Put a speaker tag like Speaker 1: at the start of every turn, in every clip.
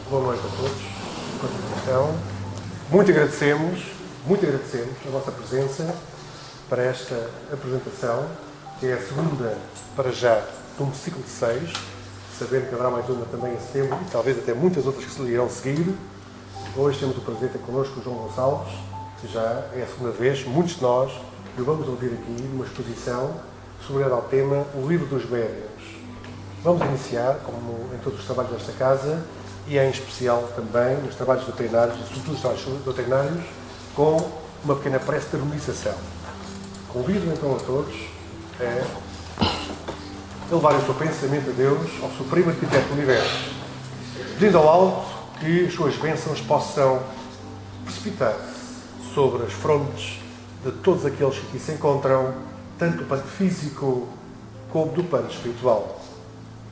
Speaker 1: Boa noite a todos. Continuação. Muito agradecemos a vossa presença para esta apresentação, que é a segunda, para já, de um ciclo de 6, sabendo que haverá mais uma também em setembro e talvez até muitas outras que se irão seguir. Hoje temos o prazer de ter connosco o João Gonçalves, que já é a segunda vez, muitos de nós o vamos ouvir aqui numa exposição sobre o tema O Livro dos Médiuns. Vamos iniciar, como em todos os trabalhos desta casa, e em especial também nos trabalhos doutrinários, e sobretudo os trabalhos doutrinários, com uma pequena prece de harmonização. Convido então a todos a elevarem o seu pensamento a Deus, ao Supremo Arquiteto do Universo, pedindo ao alto que as suas bênçãos possam precipitar-se sobre as frontes de todos aqueles que aqui se encontram, tanto do plano físico como do plano espiritual.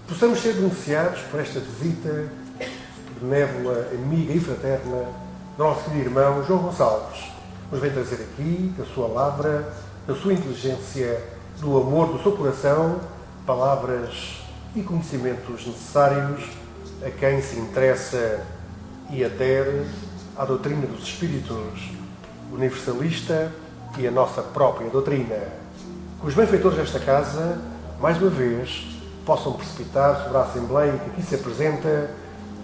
Speaker 1: Possamos ser beneficiados por esta visita benévola, amiga e fraterna do nosso querido irmão João Gonçalves. Nos vem trazer aqui, da sua lavra, da sua inteligência, do amor do seu coração, palavras e conhecimentos necessários a quem se interessa e adere à doutrina dos Espíritos universalista e a nossa própria doutrina. Que os benfeitores desta casa, mais uma vez, possam precipitar sobre a Assembleia que aqui se apresenta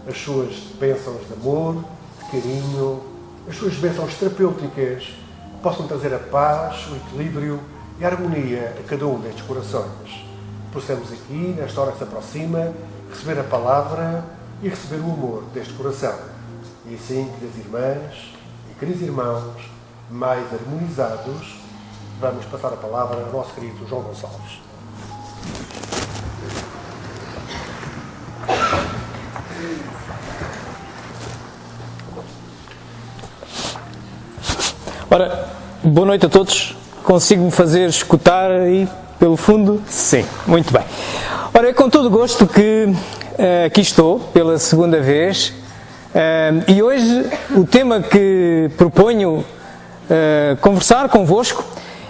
Speaker 1: as suas bênçãos de amor, de carinho, as suas bênçãos terapêuticas, que possam trazer a paz, o equilíbrio e a harmonia a cada um destes corações. Possamos aqui, nesta hora que se aproxima, receber a palavra e receber o amor deste coração. E assim, queridas irmãs e queridos irmãos, mais harmonizados, vamos passar a palavra ao nosso querido João Gonçalves.
Speaker 2: Ora, boa noite a todos. Consigo-me fazer escutar aí pelo fundo? Sim, muito bem. Ora, é com todo o gosto que aqui estou pela segunda vez e hoje o tema que proponho conversar convosco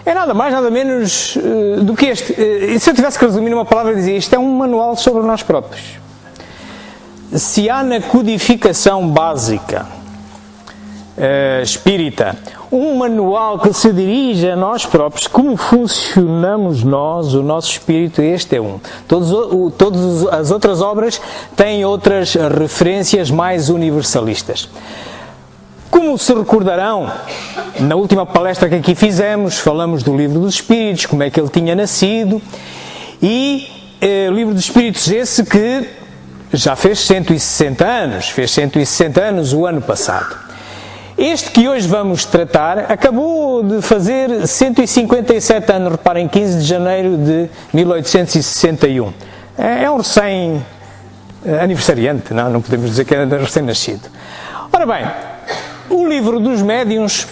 Speaker 2: é nada mais, nada menos do que este. E se eu tivesse que resumir numa palavra, dizia isto é um manual sobre nós próprios. Se há na codificação básica espírita um manual que se dirige a nós próprios, como funcionamos nós, o nosso espírito, este é um. Todas as outras obras têm outras referências mais universalistas. Como se recordarão, na última palestra que aqui fizemos, falamos do Livro dos Espíritos, como é que ele tinha nascido, e o Livro dos Espíritos esse que já fez 160 anos o ano passado. Este que hoje vamos tratar acabou de fazer 157 anos, reparem, 15 de janeiro de 1861. É um recém-aniversariante, não podemos dizer que é recém-nascido. Ora bem, o Livro dos Médiuns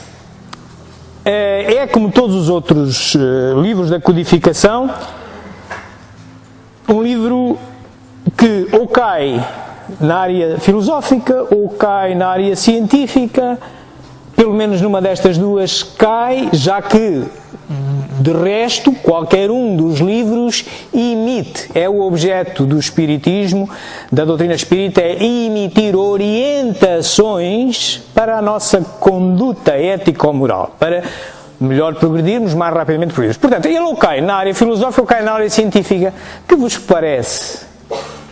Speaker 2: é, como todos os outros livros da codificação, um livro que ou cai na área filosófica ou cai na área científica. Pelo menos numa destas duas cai, já que, de resto, qualquer um dos livros imite, é o objeto do espiritismo, da doutrina espírita, é emitir orientações para a nossa conduta ético-moral, para melhor progredirmos, mais rapidamente progredirmos. Portanto, ele ou cai na área filosófica ou cai na área científica. Que vos parece?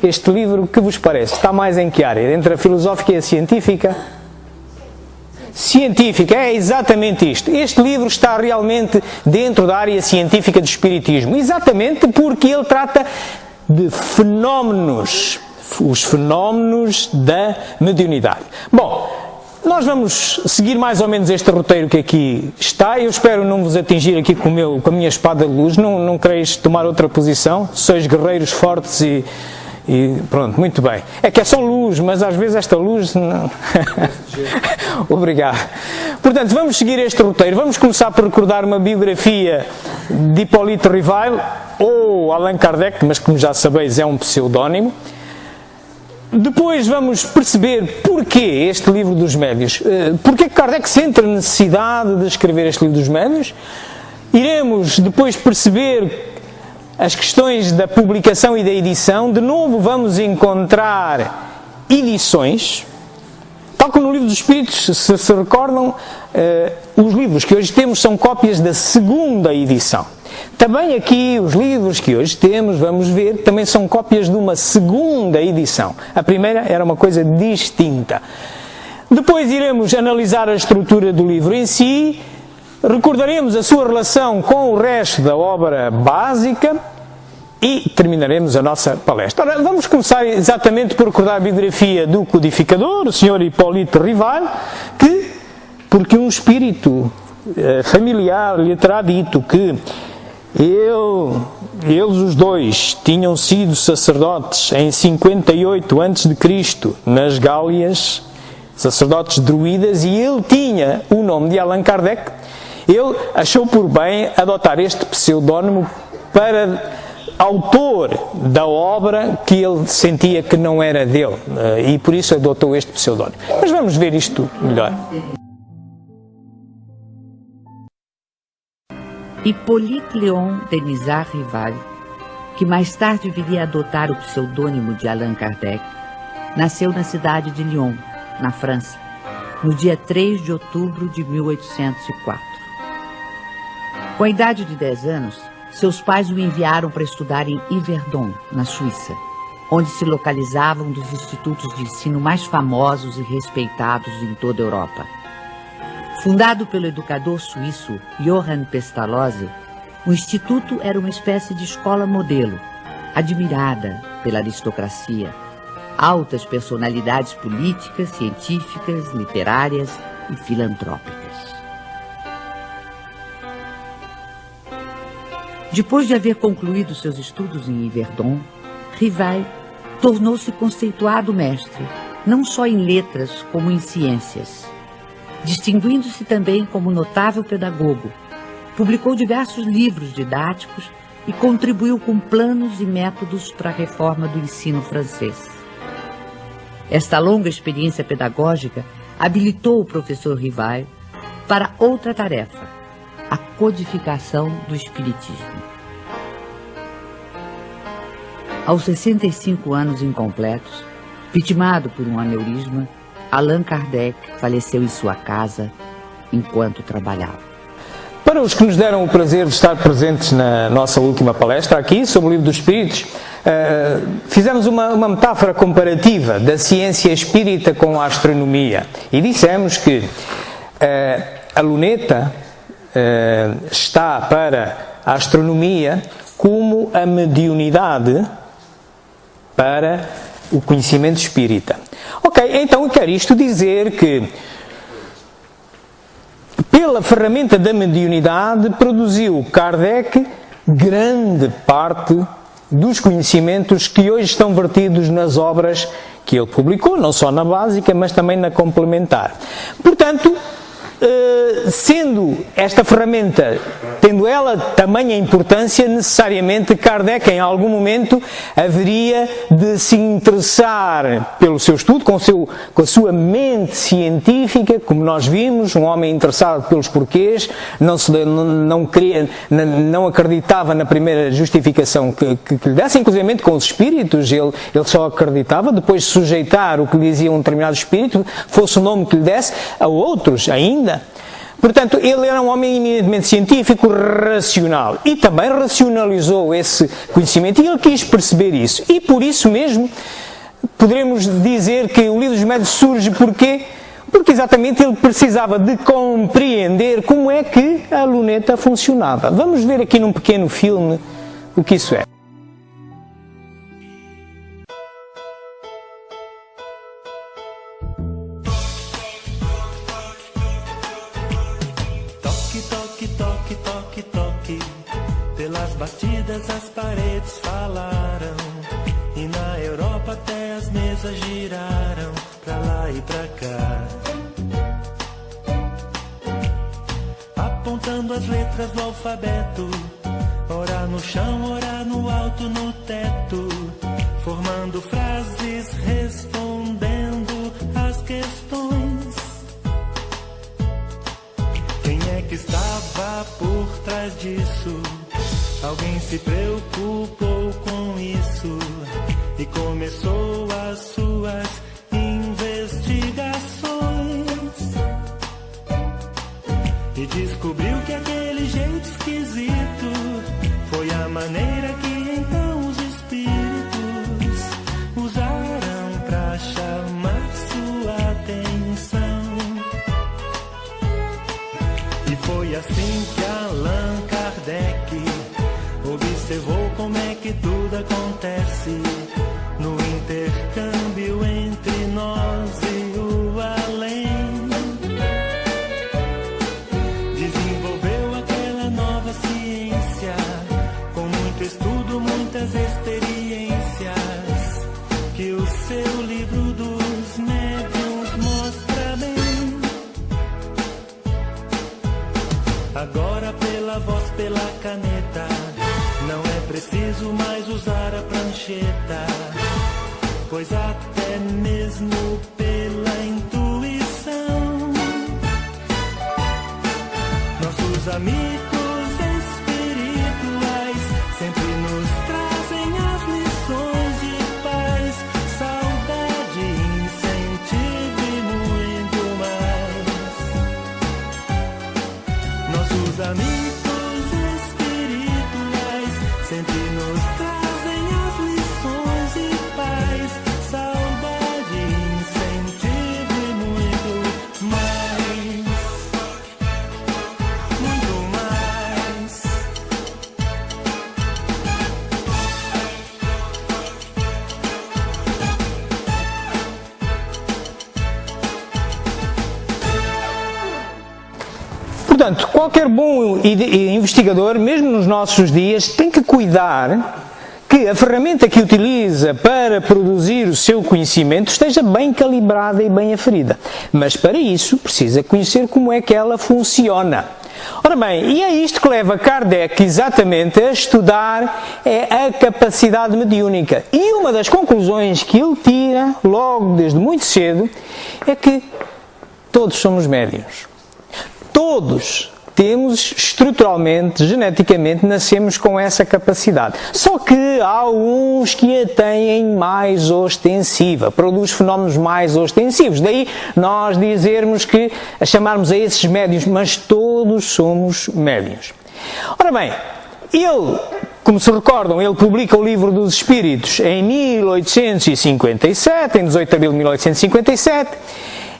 Speaker 2: Este livro, que vos parece? Está mais em que área? Entre a filosófica e a científica? Científica, é exatamente isto. Este livro está realmente dentro da área científica do espiritismo, exatamente porque ele trata de fenómenos, os fenómenos da mediunidade. Bom, nós vamos seguir mais ou menos este roteiro que aqui está. Eu espero não vos atingir aqui com a minha espada de luz, não quereis tomar outra posição, sois guerreiros fortes e pronto, muito bem. É que é só luz, mas às vezes esta luz não... Obrigado. Portanto, vamos seguir este roteiro. Vamos começar por recordar uma biografia de Hippolyte Rivail, ou Allan Kardec, mas como já sabeis é um pseudónimo. Depois vamos perceber porquê este Livro dos Médiuns. Porquê que Kardec sente a necessidade de escrever este Livro dos Médiuns. Iremos depois perceber as questões da publicação e da edição. De novo vamos encontrar edições, tal como no Livro dos Espíritos, se recordam, os livros que hoje temos são cópias da segunda edição. Também aqui, os livros que hoje temos, vamos ver, também são cópias de uma segunda edição. A primeira era uma coisa distinta. Depois iremos analisar a estrutura do livro em si, recordaremos a sua relação com o resto da obra básica e terminaremos a nossa palestra. Ora, vamos começar exatamente por recordar a biografia do codificador, o Sr. Hipólito Rival, porque um espírito familiar lhe terá dito que eles os dois tinham sido sacerdotes em 58 a.C. nas Gálias, sacerdotes druidas, e ele tinha o nome de Allan Kardec. Ele achou por bem adotar este pseudónimo para autor da obra que ele sentia que não era dele, e por isso adotou este pseudónimo. Mas vamos ver isto melhor.
Speaker 3: Hippolyte Léon Denisard Rival, que mais tarde viria a adotar o pseudônimo de Allan Kardec, nasceu na cidade de Lyon, na França, no dia 3 de outubro de 1804. Com a idade de 10 anos, seus pais o enviaram para estudar em Yverdon, na Suíça, onde se localizava um dos institutos de ensino mais famosos e respeitados em toda a Europa. Fundado pelo educador suíço Johann Pestalozzi, o instituto era uma espécie de escola modelo, admirada pela aristocracia, altas personalidades políticas, científicas, literárias e filantrópicas. Depois de haver concluído seus estudos em Yverdon, Rival tornou-se conceituado mestre, não só em letras como em ciências. Distinguindo-se também como notável pedagogo, publicou diversos livros didáticos e contribuiu com planos e métodos para a reforma do ensino francês. Esta longa experiência pedagógica habilitou o professor Rival para outra tarefa, a codificação do espiritismo. Aos 65 anos incompletos, vitimado por um aneurisma, Allan Kardec faleceu em sua casa enquanto trabalhava.
Speaker 2: Para os que nos deram o prazer de estar presentes na nossa última palestra aqui sobre o Livro dos Espíritos, fizemos uma metáfora comparativa da ciência espírita com a astronomia e dissemos que a luneta está para a astronomia como a mediunidade para o conhecimento espírita. Ok, então quer isto dizer que pela ferramenta da mediunidade produziu Kardec grande parte dos conhecimentos que hoje estão vertidos nas obras que ele publicou, não só na básica, mas também na complementar. Portanto, sendo esta ferramenta, tendo ela tamanha importância, necessariamente Kardec em algum momento haveria de se interessar pelo seu estudo, com a sua mente científica, como nós vimos, um homem interessado pelos porquês, não acreditava na primeira justificação que lhe desse, inclusive com os espíritos, ele só acreditava depois de sujeitar o que lhe dizia um determinado espírito, fosse o nome que lhe desse, a outros ainda. Portanto, ele era um homem eminentemente científico, racional, e também racionalizou esse conhecimento, e ele quis perceber isso. E por isso mesmo, poderemos dizer que o Livro dos Médiuns surge porque exatamente ele precisava de compreender como é que a luneta funcionava. Vamos ver aqui num pequeno filme o que isso é.
Speaker 4: Batidas as paredes falaram, e na Europa até as mesas giraram pra lá e pra cá, apontando as letras do alfabeto, ora no chão, ora no alto, no teto, formando frases, respondendo as questões. Quem é que estava por trás disso? Alguém se preocupou com isso e começou as suas e descobriu que aquele jeito esquisito foi a maneira que então os espíritos usaram pra chamar sua atenção. E foi assim que Allan Kardec observou como é que tudo acontece no intercâmbio entre nós e o além. Desenvolveu aquela nova ciência com muito estudo, muitas experiências, que o seu livro dos médiuns mostra bem. Agora pela voz, pela caneta, não é preciso mais usar a prancheta, pois até mesmo pela intuição, nossos amigos espirituais sempre nos trazem as lições de paz, saudade, incentivo e muito mais. Nossos amigos sempre nos trazem as lições de paz, saudade, incentivo e muito mais. Muito mais.
Speaker 2: Portanto, qualquer bom investigador, mesmo nos nossos dias, tem que cuidar que a ferramenta que utiliza para produzir o seu conhecimento esteja bem calibrada e bem aferida. Mas para isso precisa conhecer como é que ela funciona. Ora bem, e é isto que leva Kardec exatamente a estudar a capacidade mediúnica. E uma das conclusões que ele tira, logo desde muito cedo, é que todos somos médiuns. Todos temos estruturalmente, geneticamente, nascemos com essa capacidade. Só que há uns que a têm mais ostensiva, produz fenómenos mais ostensivos. Daí nós dizermos que, a chamarmos a esses médiuns, mas todos somos médiuns. Ora bem, ele, como se recordam, ele publica o Livro dos Espíritos em 1857, em 18 de abril de 1857.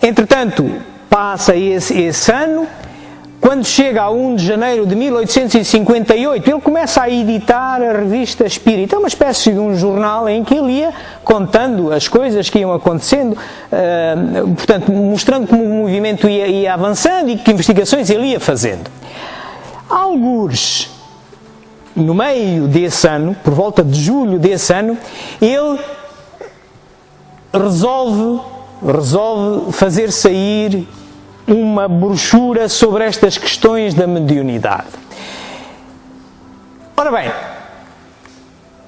Speaker 2: Entretanto, passa esse ano. Quando chega a 1 de janeiro de 1858, ele começa a editar a Revista Espírita. É uma espécie de um jornal em que ele ia contando as coisas que iam acontecendo, portanto, mostrando como o movimento ia avançando e que investigações ele ia fazendo. Algures no meio desse ano, por volta de julho desse ano, ele resolve fazer sair uma brochura sobre estas questões da mediunidade. Ora bem,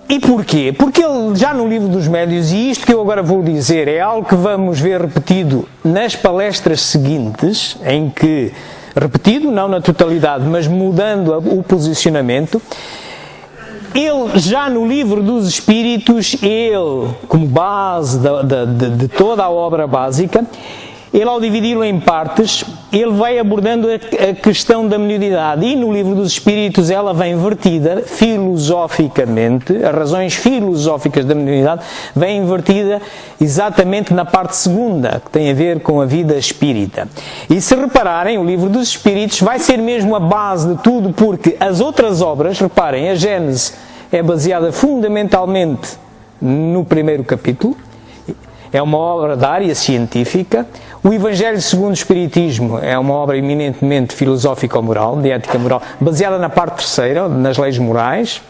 Speaker 2: e porquê? Porque ele já no Livro dos Médiuns, e isto que eu agora vou dizer é algo que vamos ver repetido nas palestras seguintes, em que, repetido, não na totalidade, mas mudando o posicionamento, ele já no Livro dos Espíritos, ele, como base de toda a obra básica, ele, ao dividi-lo em partes, ele vai abordando a questão da mediunidade, e no Livro dos Espíritos ela vem vertida filosoficamente, as razões filosóficas da mediunidade vem invertida exatamente na parte segunda, que tem a ver com a vida espírita. E se repararem, o Livro dos Espíritos vai ser mesmo a base de tudo, porque as outras obras, reparem, a Gênese é baseada fundamentalmente no primeiro capítulo, é uma obra da área científica. O Evangelho segundo o Espiritismo é uma obra eminentemente filosófico-moral, de ética moral, baseada na parte terceira, nas leis morais,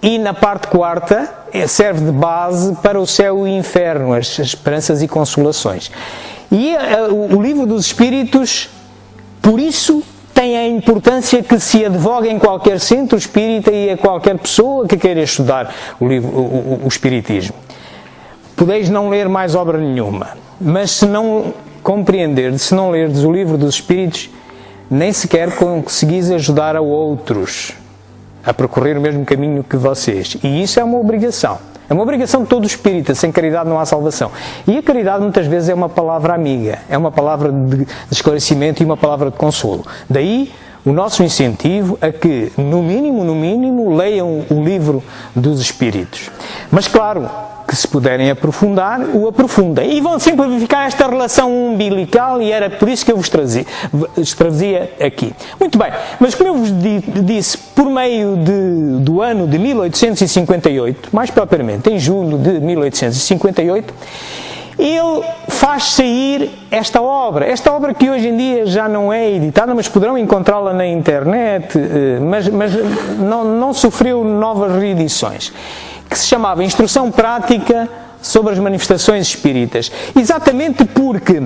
Speaker 2: e na parte quarta serve de base para o céu e o inferno, as esperanças e consolações. E o Livro dos Espíritos, por isso, tem a importância que se advoga em qualquer centro espírita e a qualquer pessoa que queira estudar o Espiritismo. Podeis não ler mais obra nenhuma, mas se não compreenderdes, se não lerdes o Livro dos Espíritos, nem sequer conseguis ajudar a outros a percorrer o mesmo caminho que vocês. E isso é uma obrigação. É uma obrigação de todo espírita. Sem caridade não há salvação. E a caridade muitas vezes é uma palavra amiga, é uma palavra de esclarecimento e uma palavra de consolo. Daí o nosso incentivo a que, no mínimo, leiam o livro dos Espíritos. Mas claro, que se puderem aprofundar, o aprofundem. E vão sempre verificar esta relação umbilical, e era por isso que eu vos trazia aqui. Muito bem, mas como eu vos disse, por meio do ano de 1858, mais propriamente em julho de 1858, ele faz sair esta obra que hoje em dia já não é editada, mas poderão encontrá-la na internet, mas não sofreu novas reedições, que se chamava Instrução Prática sobre as Manifestações Espíritas, exatamente porque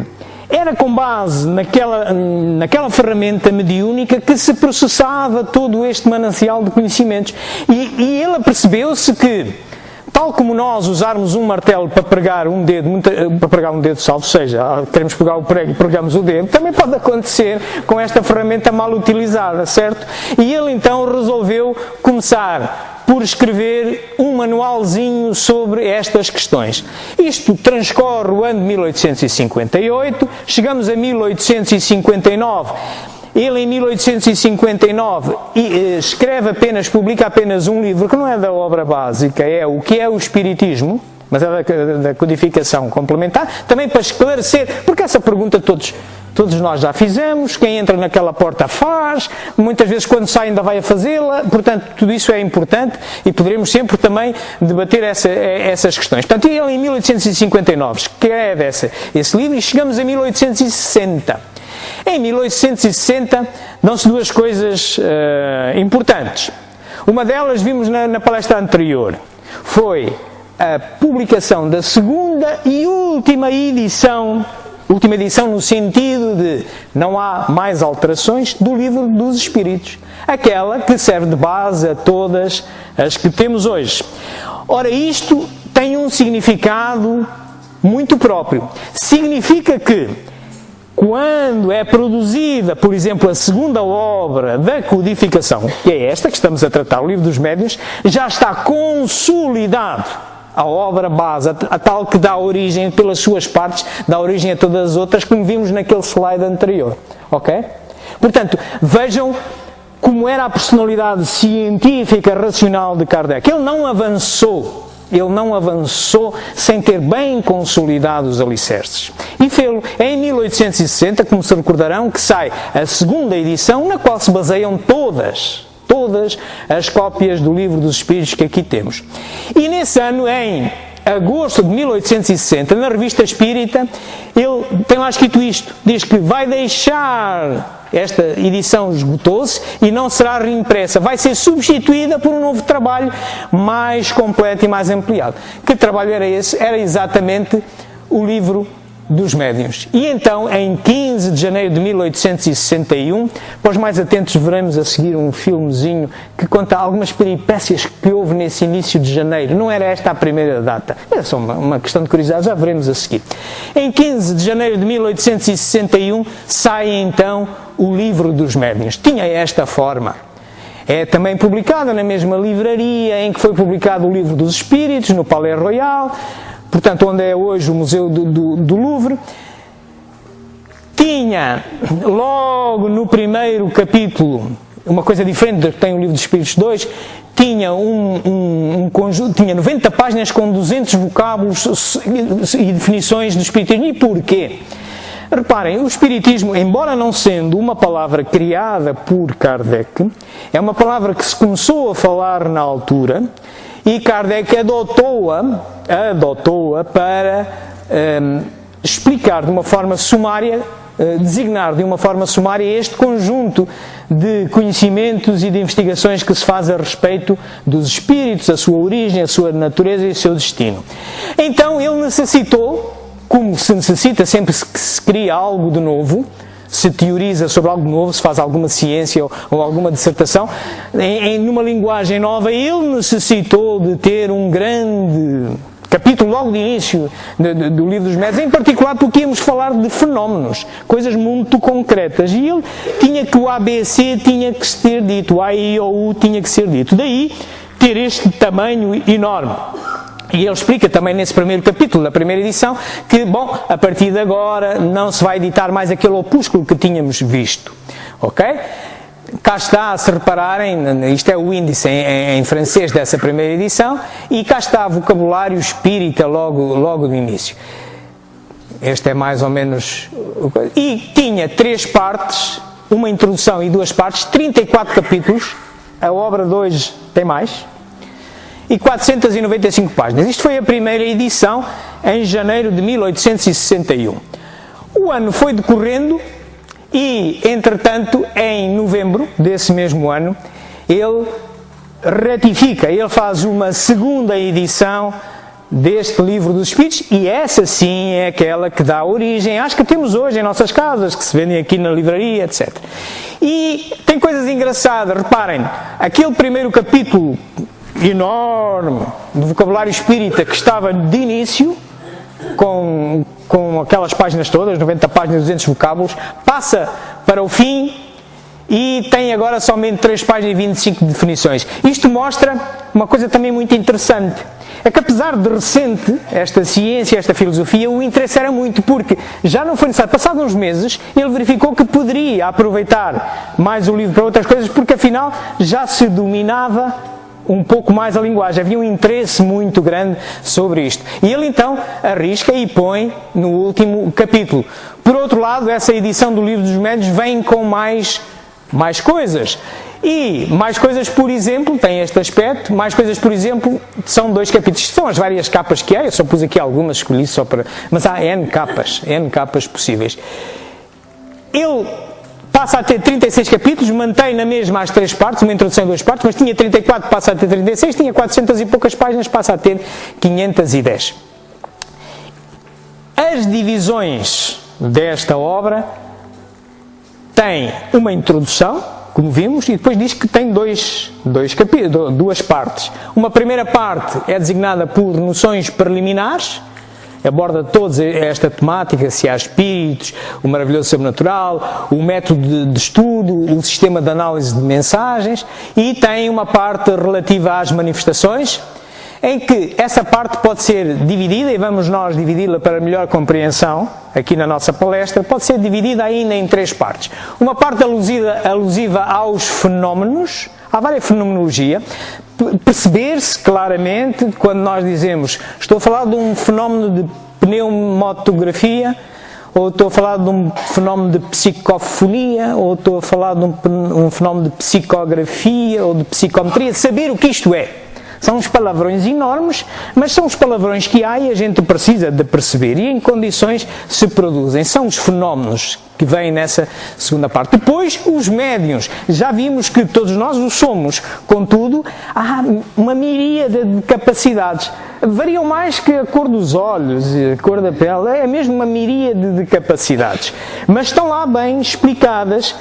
Speaker 2: era com base naquela ferramenta mediúnica que se processava todo este manancial de conhecimentos, e ele apercebeu-se que, tal como nós usarmos um martelo para pregar um dedo, salvo seja, queremos pegar o prego e pregamos o dedo, também pode acontecer com esta ferramenta mal utilizada, certo? E ele então resolveu começar por escrever um manualzinho sobre estas questões. Isto transcorre o ano de 1858, chegamos a 1859, ele em 1859 publica apenas um livro que não é da obra básica, é o que é o Espiritismo, mas é da codificação complementar, também para esclarecer, porque essa pergunta todos nós já fizemos, quem entra naquela porta faz, muitas vezes quando sai ainda vai a fazê-la, portanto tudo isso é importante e poderemos sempre também debater essas questões. Portanto, ele em 1859 escreve esse livro e chegamos a 1860. Em 1860 dão-se duas coisas importantes. Uma delas vimos na palestra anterior, foi a publicação da segunda e última edição no sentido de não há mais alterações do Livro dos Espíritos, aquela que serve de base a todas as que temos hoje. Ora, isto tem um significado muito próprio. Significa que quando é produzida, por exemplo, a segunda obra da codificação, que é esta que estamos a tratar, o Livro dos Médiuns, já está consolidado a obra base, a tal que dá origem, pelas suas partes, dá origem a todas as outras, como vimos naquele slide anterior. Ok? Portanto, vejam como era a personalidade científica, racional de Kardec. Ele não avançou sem ter bem consolidados os alicerces. E fê-lo em 1860, como se recordarão, que sai a segunda edição, na qual se baseiam todas as cópias do Livro dos Espíritos que aqui temos. E nesse ano, em agosto de 1860, na Revista Espírita, ele tem lá escrito isto, diz que vai deixar, esta edição esgotou-se e não será reimpressa, vai ser substituída por um novo trabalho mais completo e mais ampliado. Que trabalho era esse? Era exatamente o Livro dos Médiuns. E então, em 15 de janeiro de 1861, para os mais atentos veremos a seguir um filmezinho que conta algumas peripécias que houve nesse início de janeiro. Não era esta a primeira data. É só uma questão de curiosidade, já veremos a seguir. Em 15 de janeiro de 1861, sai então o Livro dos Médiuns. Tinha esta forma. É também publicada na mesma livraria em que foi publicado o Livro dos Espíritos, no Palais Royal, portanto, onde é hoje o Museu do Louvre. Tinha, logo no primeiro capítulo, uma coisa diferente do que tem o Livro dos Espíritos 2, tinha um conjunto, tinha 90 páginas com 200 vocábulos e definições do Espiritismo. E porquê? Reparem, o Espiritismo, embora não sendo uma palavra criada por Kardec, é uma palavra que se começou a falar na altura, e Kardec adotou-a para explicar de uma forma sumária, designar de uma forma sumária este conjunto de conhecimentos e de investigações que se faz a respeito dos espíritos, a sua origem, a sua natureza e o seu destino. Então ele necessitou, como se necessita sempre que se cria algo de novo, se teoriza sobre algo novo, se faz alguma ciência ou alguma dissertação, numa linguagem nova, ele necessitou de ter um grande capítulo logo de início do Livro dos Médiuns, em particular porque íamos falar de fenómenos, coisas muito concretas, e ele tinha que o ABC tinha que ser dito, o A, I ou U tinha que ser dito, daí ter este tamanho enorme. E ele explica também nesse primeiro capítulo da primeira edição que, bom, a partir de agora não se vai editar mais aquele opúsculo que tínhamos visto. Ok? Cá está, se repararem, isto é o índice em francês dessa primeira edição, e cá está vocabulário espírita logo do início. Este é mais ou menos... E tinha 3 partes, uma introdução e 2 partes, 34 capítulos, a obra de hoje tem mais, e 495 páginas. Isto foi a primeira edição em janeiro de 1861. O ano foi decorrendo e, entretanto, em novembro desse mesmo ano, ele ratifica, ele faz uma segunda edição deste livro dos Espíritos, e essa sim é aquela que dá origem às que temos hoje em nossas casas, que se vendem aqui na livraria, etc. E tem coisas engraçadas, reparem, aquele primeiro capítulo enorme do vocabulário espírita que estava de início, com aquelas páginas todas, 90 páginas, 200 vocábulos, passa para o fim e tem agora somente 3 páginas e 25 definições. Isto mostra uma coisa também muito interessante, é que apesar de recente esta ciência, esta filosofia, o interesse era muito, porque já não foi necessário, passados uns meses, ele verificou que poderia aproveitar mais o livro para outras coisas, porque afinal já se dominava um pouco mais a linguagem, havia um interesse muito grande sobre isto. E ele então arrisca e põe no último capítulo. Por outro lado, essa edição do Livro dos Médiuns vem com mais coisas. E mais coisas, por exemplo, tem este aspecto, mais coisas, por exemplo, são 2 capítulos. São as várias capas que há, eu só pus aqui algumas, escolhi só para... Mas há N capas possíveis. Ele passa a ter 36 capítulos, mantém na mesma as 3 partes, uma introdução em 2 partes, mas tinha 34, passa a ter 36, tinha 400 e poucas páginas, passa a ter 510. As divisões desta obra têm uma introdução, como vimos, e depois diz que tem 2 partes. Uma primeira parte é designada por noções preliminares, aborda toda esta temática, se há espíritos, o maravilhoso sobrenatural, o método de estudo, o sistema de análise de mensagens, e tem uma parte relativa às manifestações, em que essa parte pode ser dividida, e vamos nós dividi-la para melhor compreensão, aqui na nossa palestra, pode ser dividida ainda em 3 partes. Uma parte alusiva aos fenómenos, há várias fenomenologia, perceber-se claramente quando nós dizemos, estou a falar de um fenómeno de pneumatografia, ou estou a falar de um fenómeno de psicofonia, ou estou a falar de um fenómeno de psicografia, ou de psicometria, saber o que isto é. São uns palavrões enormes, mas são os palavrões que há e a gente precisa de perceber, e em condições se produzem. São os fenómenos que vêm nessa segunda parte. Depois, os médiuns. Já vimos que todos nós o somos, contudo, há uma miríade de capacidades. Variam mais que a cor dos olhos, a cor da pele, é mesmo uma miríade de capacidades. Mas estão lá bem explicadas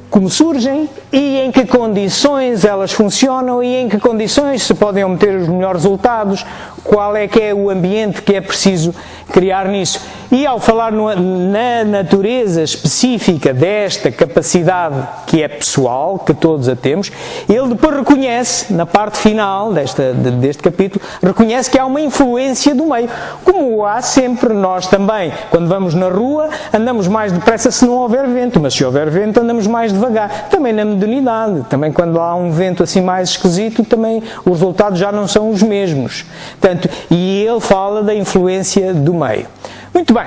Speaker 2: como surgem e em que condições elas funcionam e em que condições se podem obter os melhores resultados, qual é que é o ambiente que é preciso criar nisso. E ao falar na natureza específica desta capacidade que é pessoal, que todos a temos, ele depois reconhece, na parte final deste capítulo, reconhece que há uma influência do meio. Como há sempre, nós também, quando vamos na rua, andamos mais depressa se não houver vento, mas se houver vento andamos mais devagar. Também na modernidade, também quando há um vento assim mais esquisito, também os resultados já não são os mesmos. Portanto, e ele fala da influência do meio. Muito bem,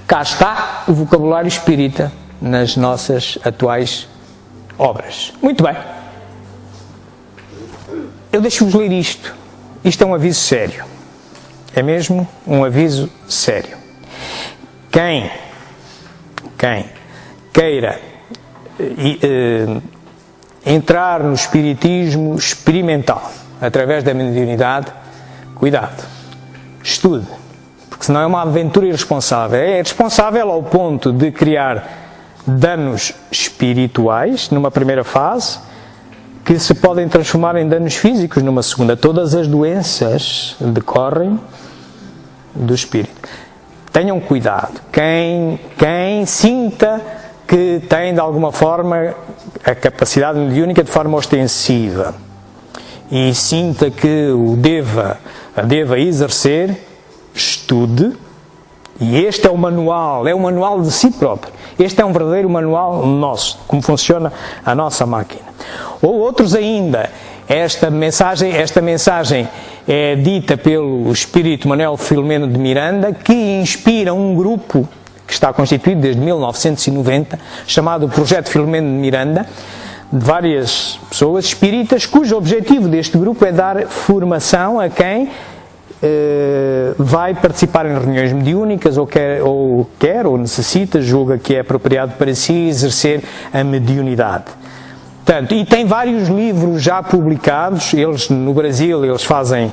Speaker 2: cá está o vocabulário espírita nas nossas atuais obras. Muito bem, eu deixo-vos ler isto. Isto é um aviso sério, é mesmo um aviso sério. Quem queira entrar no espiritismo experimental através da mediunidade, cuidado, estude, porque senão é uma aventura irresponsável. É irresponsável ao ponto de criar danos espirituais numa primeira fase, que se podem transformar em danos físicos numa segunda. Todas as doenças decorrem do espírito. Tenham cuidado. Quem sinta que tem de alguma forma a capacidade mediúnica de forma ostensiva e sinta que a deva exercer, estude. E este é o manual de si próprio. Este é um verdadeiro manual nosso, como funciona a nossa máquina. Ou outros ainda, esta mensagem é dita pelo Espírito Manuel Filomeno de Miranda, que inspira um grupo que está constituído desde 1990, chamado Projeto Filomeno de Miranda, de várias pessoas espíritas, cujo objetivo deste grupo é dar formação a quem vai participar em reuniões mediúnicas ou necessita, julga que é apropriado para si exercer a mediunidade. Portanto, e tem vários livros já publicados. Eles no Brasil eles fazem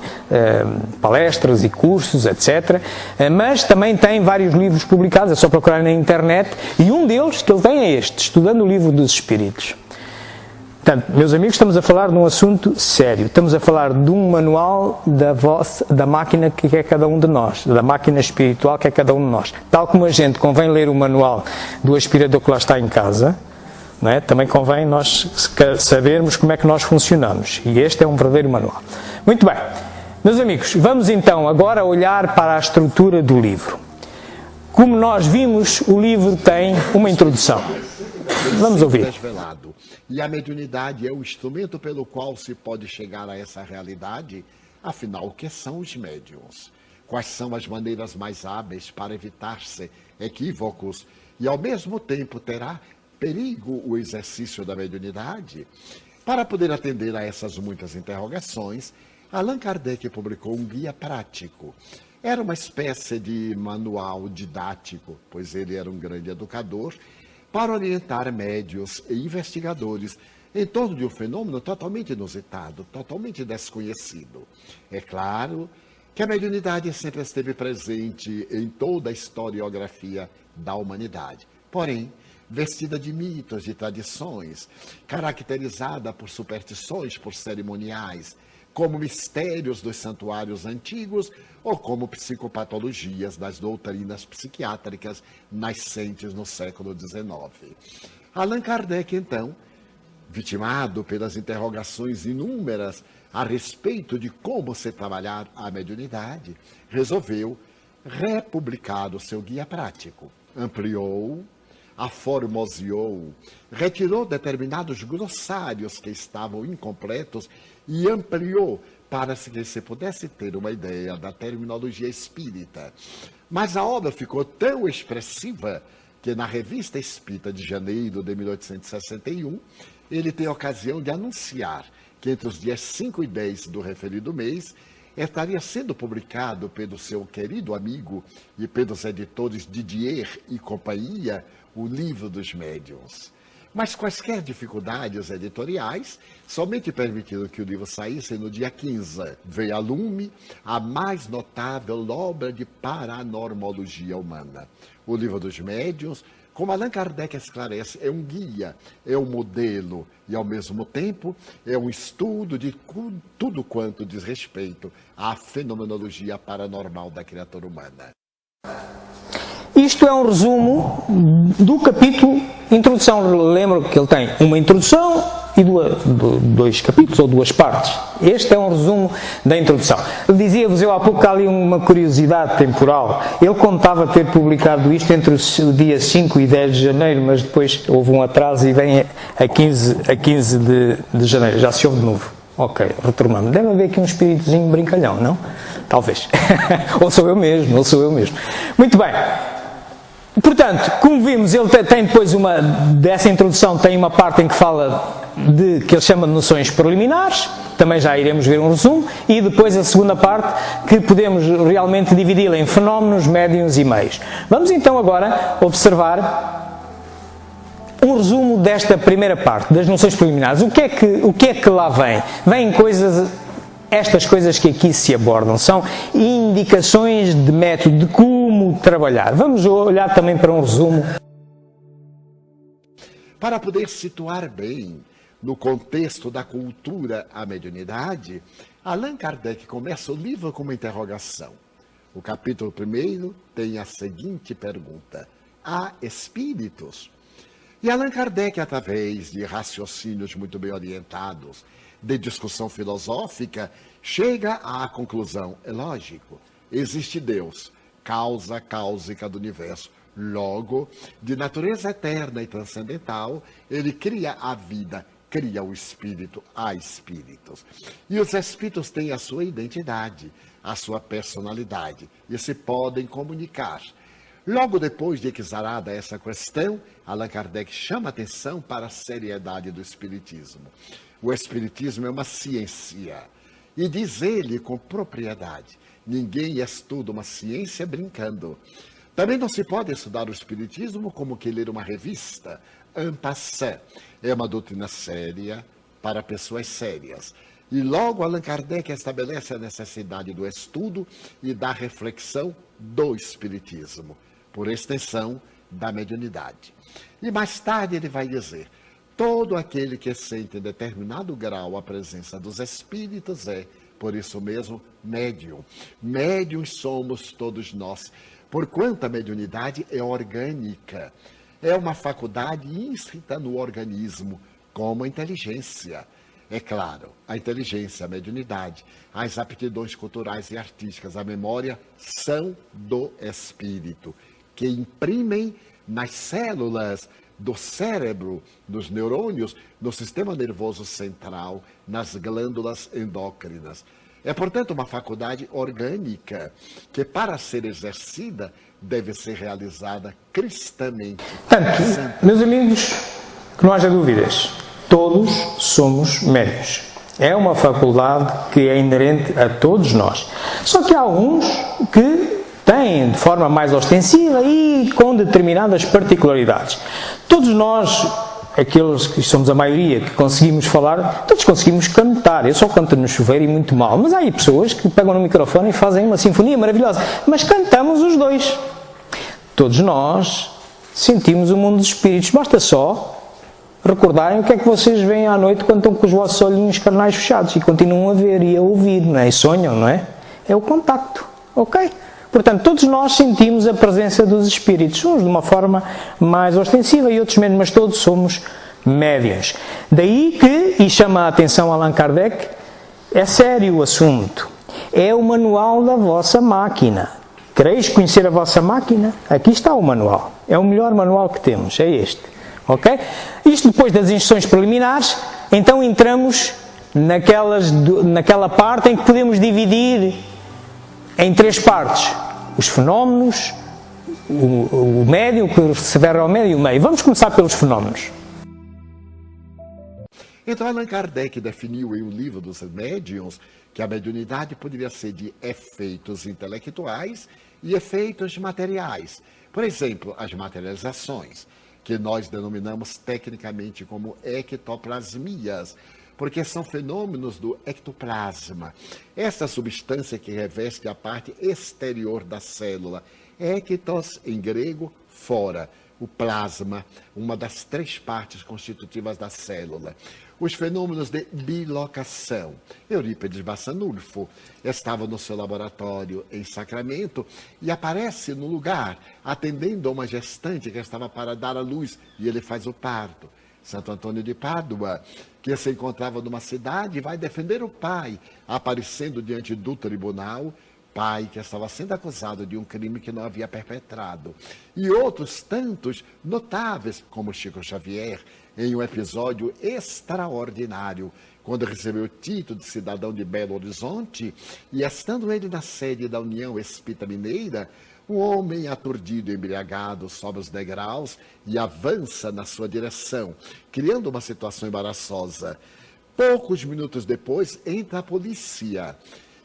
Speaker 2: palestras e cursos, etc. Mas também tem vários livros publicados, é só procurar na internet, e um deles que ele tem é este, Estudando o Livro dos Espíritos. Portanto, meus amigos, estamos a falar de um assunto sério. Estamos a falar de um manual da máquina que é cada um de nós, da máquina espiritual que é cada um de nós. Tal como a gente convém ler o manual do aspirador que lá está em casa, não é? Também convém nós sabermos como é que nós funcionamos. E este é um verdadeiro manual. Muito bem. Meus amigos, vamos então agora olhar para a estrutura do livro. Como nós vimos, o livro tem uma introdução. Vamos ouvir.
Speaker 5: E a mediunidade é o instrumento pelo qual se pode chegar a essa realidade. Afinal, o que são os médiuns? Quais são as maneiras mais hábeis para evitar-se equívocos? E, ao mesmo tempo, terá perigo o exercício da mediunidade? Para poder atender a essas muitas interrogações, Allan Kardec publicou um guia prático. Era uma espécie de manual didático, pois ele era um grande educador, para orientar médiuns e investigadores em torno de um fenômeno totalmente inusitado, totalmente desconhecido. É claro que a mediunidade sempre esteve presente em toda a historiografia da humanidade. Porém, vestida de mitos, de tradições, caracterizada por superstições, por cerimoniais, como mistérios dos santuários antigos ou como psicopatologias das doutrinas psiquiátricas nascentes no século XIX. Allan Kardec, então, vitimado pelas interrogações inúmeras a respeito de como se trabalhar a mediunidade, resolveu republicar o seu guia prático. Ampliou, aformoseou, retirou determinados glossários que estavam incompletos e ampliou para que se pudesse ter uma ideia da terminologia espírita. Mas a obra ficou tão expressiva que na Revista Espírita de janeiro de 1861, ele tem a ocasião de anunciar que entre os dias 5 e 10 do referido mês, estaria sendo publicado pelo seu querido amigo e pelos editores Didier e companhia, o Livro dos Médiuns. Mas quaisquer dificuldades editoriais somente permitiram que o livro saísse no dia 15. Veio a lume a mais notável obra de paranormologia humana. O Livro dos Médiuns, como Allan Kardec esclarece, é um guia, é um modelo e, ao mesmo tempo, é um estudo de tudo quanto diz respeito à fenomenologia paranormal da criatura humana.
Speaker 2: Isto é um resumo do capítulo Introdução. Lembro que ele tem uma introdução e dois capítulos ou duas partes. Este é um resumo da introdução. Dizia-vos eu há pouco que há ali uma curiosidade temporal. Ele contava ter publicado isto entre o dia 5 e 10 de janeiro, mas depois houve um atraso e vem a 15 de janeiro. Já se ouve de novo. Ok, retornamos. Deve haver aqui um espíritozinho brincalhão, não? Talvez. Ou sou eu mesmo. Muito bem. Portanto, como vimos, ele tem depois dessa introdução, tem uma parte em que fala que ele chama de noções preliminares, também já iremos ver um resumo, e depois a segunda parte, que podemos realmente dividi-la em fenómenos, médiuns e meios. Vamos então agora observar um resumo desta primeira parte, das noções preliminares. O que é que lá vem? Vêm estas coisas que aqui se abordam, são indicações de método, de como trabalhar. Vamos olhar também para um resumo.
Speaker 5: Para poder situar bem no contexto da cultura a mediunidade, Allan Kardec começa o livro com uma interrogação. O capítulo 1 tem a seguinte pergunta: há espíritos? E Allan Kardec, através de raciocínios muito bem orientados, de discussão filosófica, chega à conclusão, é lógico, existe Deus, causa cáusica do universo. Logo, de natureza eterna e transcendental, ele cria a vida, cria o espírito, há espíritos. E os espíritos têm a sua identidade, a sua personalidade, e se podem comunicar. Logo depois de exarada essa questão, Allan Kardec chama atenção para a seriedade do espiritismo. O espiritismo é uma ciência, e diz ele com propriedade, ninguém estuda uma ciência brincando. Também não se pode estudar o espiritismo como que ler uma revista, en passant. É uma doutrina séria para pessoas sérias. E logo Allan Kardec estabelece a necessidade do estudo e da reflexão do espiritismo, por extensão da mediunidade. E mais tarde ele vai dizer, todo aquele que sente em determinado grau a presença dos espíritos é, por isso mesmo, médium. Médiums somos todos nós. Porquanto a mediunidade é orgânica, é uma faculdade inscrita no organismo, como a inteligência. É claro, a inteligência, a mediunidade, as aptidões culturais e artísticas, a memória, são do espírito, que imprimem nas células do cérebro, dos neurônios, no sistema nervoso central, nas glândulas endócrinas. É, portanto, uma faculdade orgânica que, para ser exercida, deve ser realizada cristamente.
Speaker 2: Portanto, meus amigos, que não haja dúvidas, todos somos médiuns. É uma faculdade que é inerente a todos nós. Só que há alguns que têm de forma mais ostensiva e com determinadas particularidades. Todos nós, aqueles que somos a maioria, que conseguimos falar, todos conseguimos cantar. Eu só canto no chuveiro e muito mal. Mas há aí pessoas que pegam no microfone e fazem uma sinfonia maravilhosa. Mas cantamos os dois. Todos nós sentimos o mundo dos espíritos. Basta só recordarem o que é que vocês veem à noite quando estão com os vossos olhinhos carnais fechados e continuam a ver e a ouvir, não é? E sonham, não é? É o contacto, ok? Portanto, todos nós sentimos a presença dos espíritos, uns de uma forma mais ostensiva e outros menos, mas todos somos médiuns. Daí que, e chama a atenção Allan Kardec, é sério o assunto. É o manual da vossa máquina. Quereis conhecer a vossa máquina? Aqui está o manual. É o melhor manual que temos, é este. Ok? Isto depois das instruções preliminares, então entramos naquela parte em que podemos dividir em três partes. Os fenómenos, o médium, que se refere ao médium e o meio. Vamos começar pelos fenómenos.
Speaker 5: Então, Allan Kardec definiu em O Livro dos Médiuns que a mediunidade poderia ser de efeitos intelectuais e efeitos materiais. Por exemplo, as materializações, que nós denominamos tecnicamente como ectoplasmias, porque são fenômenos do ectoplasma. Essa substância que reveste a parte exterior da célula. Ectos, em grego, fora. O plasma, uma das três partes constitutivas da célula. Os fenômenos de bilocação. Eurípides Bassanulfo estava no seu laboratório em Sacramento e aparece no lugar, atendendo a uma gestante que estava para dar à luz, e ele faz o parto. Santo Antônio de Pádua, que se encontrava numa cidade e vai defender o pai, aparecendo diante do tribunal, pai que estava sendo acusado de um crime que não havia perpetrado. E outros tantos notáveis, como Chico Xavier, em um episódio extraordinário, quando recebeu o título de cidadão de Belo Horizonte, e estando ele na sede da União Espírita Mineira, um homem aturdido e embriagado sobe os degraus e avança na sua direção, criando uma situação embaraçosa. Poucos minutos depois, entra a polícia.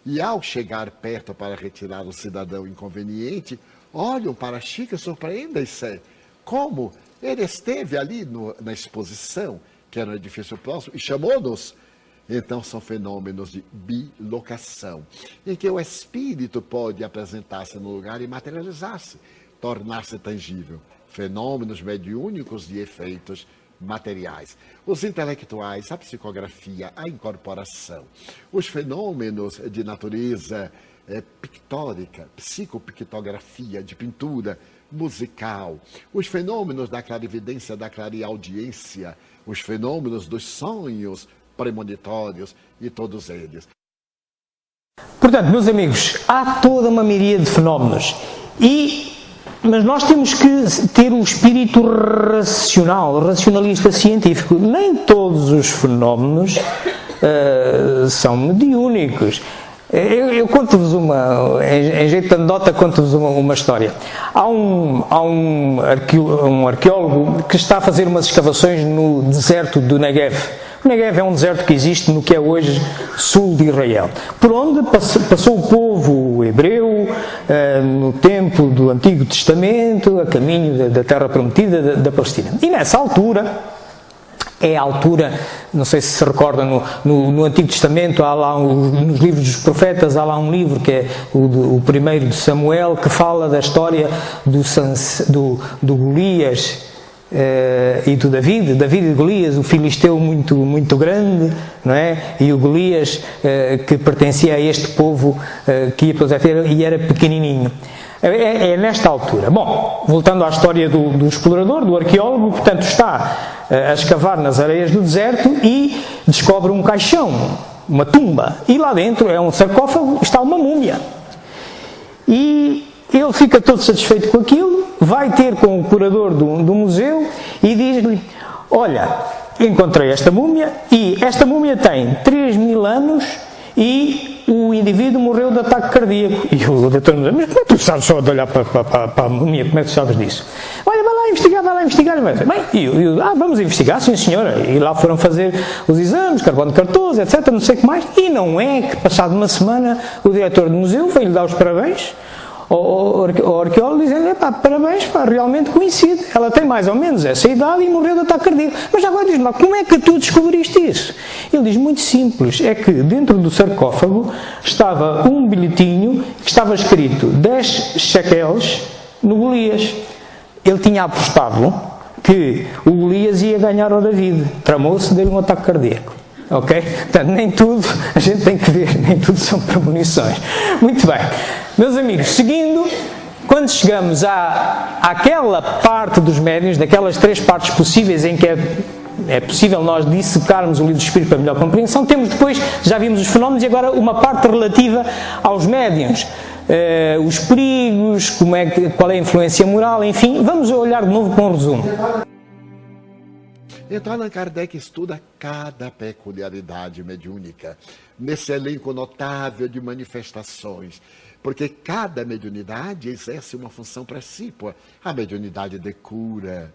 Speaker 5: E ao chegar perto para retirar o cidadão inconveniente, olham para Chico e surpreendem-se. Como? Ele esteve ali na exposição, que era no edifício próximo, e chamou-nos. Então, são fenômenos de bilocação, em que o espírito pode apresentar-se no lugar e materializar-se, tornar-se tangível. Fenômenos mediúnicos de efeitos materiais. Os intelectuais, a psicografia, a incorporação. Os fenômenos de natureza pictórica, psicopictografia, de pintura, musical. Os fenômenos da clarividência, da clareaudiência. Os fenômenos dos sonhos, premonitórios e todos eles.
Speaker 2: Portanto, meus amigos, há toda uma miríade de fenómenos, mas nós temos que ter um espírito racionalista, científico. Nem todos os fenómenos são mediúnicos. Eu conto-vos em jeito de anedota, conto-vos uma história. Há um arqueólogo que está a fazer umas escavações no deserto do Negev. O Negev é um deserto que existe no que é hoje sul de Israel, por onde passou o povo hebreu no tempo do Antigo Testamento, a caminho da terra prometida da Palestina. E nessa altura, é a altura, não sei se recordam, no Antigo Testamento, há lá nos livros dos profetas, há lá um livro que é o primeiro de Samuel, que fala da história do Golias e do David e Golias, o filisteu muito grande, não é? E o Golias que pertencia a este povo que ia para o e era pequenininho. É nesta altura. Bom, voltando à história do explorador, do arqueólogo, portanto está a escavar nas areias do deserto e descobre um caixão, uma tumba, e lá dentro é um sarcófago, está uma múmia. E ele fica todo satisfeito com aquilo, vai ter com o curador do museu e diz-lhe: olha, encontrei esta múmia e esta múmia tem 3.000 anos e o indivíduo morreu de ataque cardíaco. E o doutor me diz: mas como é que tu sabes só de olhar para a múmia? Como é que tu sabes disso? Olha, vai lá investigar. Bem, vamos investigar, sim senhora. E lá foram fazer os exames, carbono 14, etc, não sei o que mais. E não é que, passado uma semana, o diretor do museu veio-lhe dar os parabéns ao arqueólogo, dizendo: parabéns, realmente coincide. Ela tem mais ou menos essa idade e morreu de ataque cardíaco. Mas agora diz-me lá, como é que tu descobriste isso? Ele diz: muito simples, é que dentro do sarcófago estava um bilhetinho que estava escrito 10 shekels no Golias. Ele tinha apostado que o Golias ia ganhar ao David. Tramou-se, deu-lhe um ataque cardíaco. Ok? Portanto, nem tudo, a gente tem que ver, nem tudo são premonições. Muito bem. Meus amigos, seguindo, quando chegamos àquela parte dos médiuns, daquelas 3 partes possíveis em que é possível nós dissecarmos o livro do Espírito para melhor compreensão, temos depois, já vimos os fenómenos, e agora uma parte relativa aos médiuns. Os perigos, qual é a influência moral, enfim, vamos olhar de novo com um resumo.
Speaker 5: Então, Allan Kardec estuda cada peculiaridade mediúnica, nesse elenco notável de manifestações, porque cada mediunidade exerce uma função precípua. A mediunidade de cura,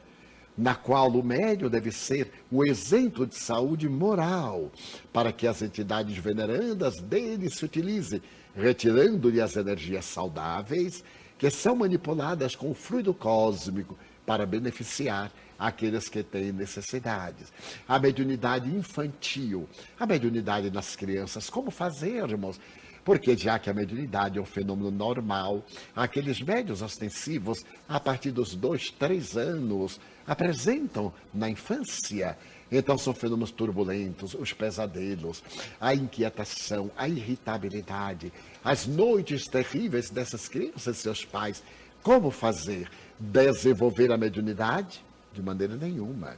Speaker 5: na qual o médium deve ser o exemplo de saúde moral, para que as entidades venerandas dele se utilizem, retirando-lhe as energias saudáveis, que são manipuladas com o fluido cósmico, para beneficiar aqueles que têm necessidades. A mediunidade infantil, a mediunidade nas crianças, como fazermos? Porque já que a mediunidade é um fenômeno normal, aqueles médiuns ostensivos, a partir dos 2, 3 anos, apresentam na infância. Então são fenômenos turbulentos, os pesadelos, a inquietação, a irritabilidade, as noites terríveis dessas crianças e seus pais. Como fazer? Desenvolver a mediunidade? De maneira nenhuma.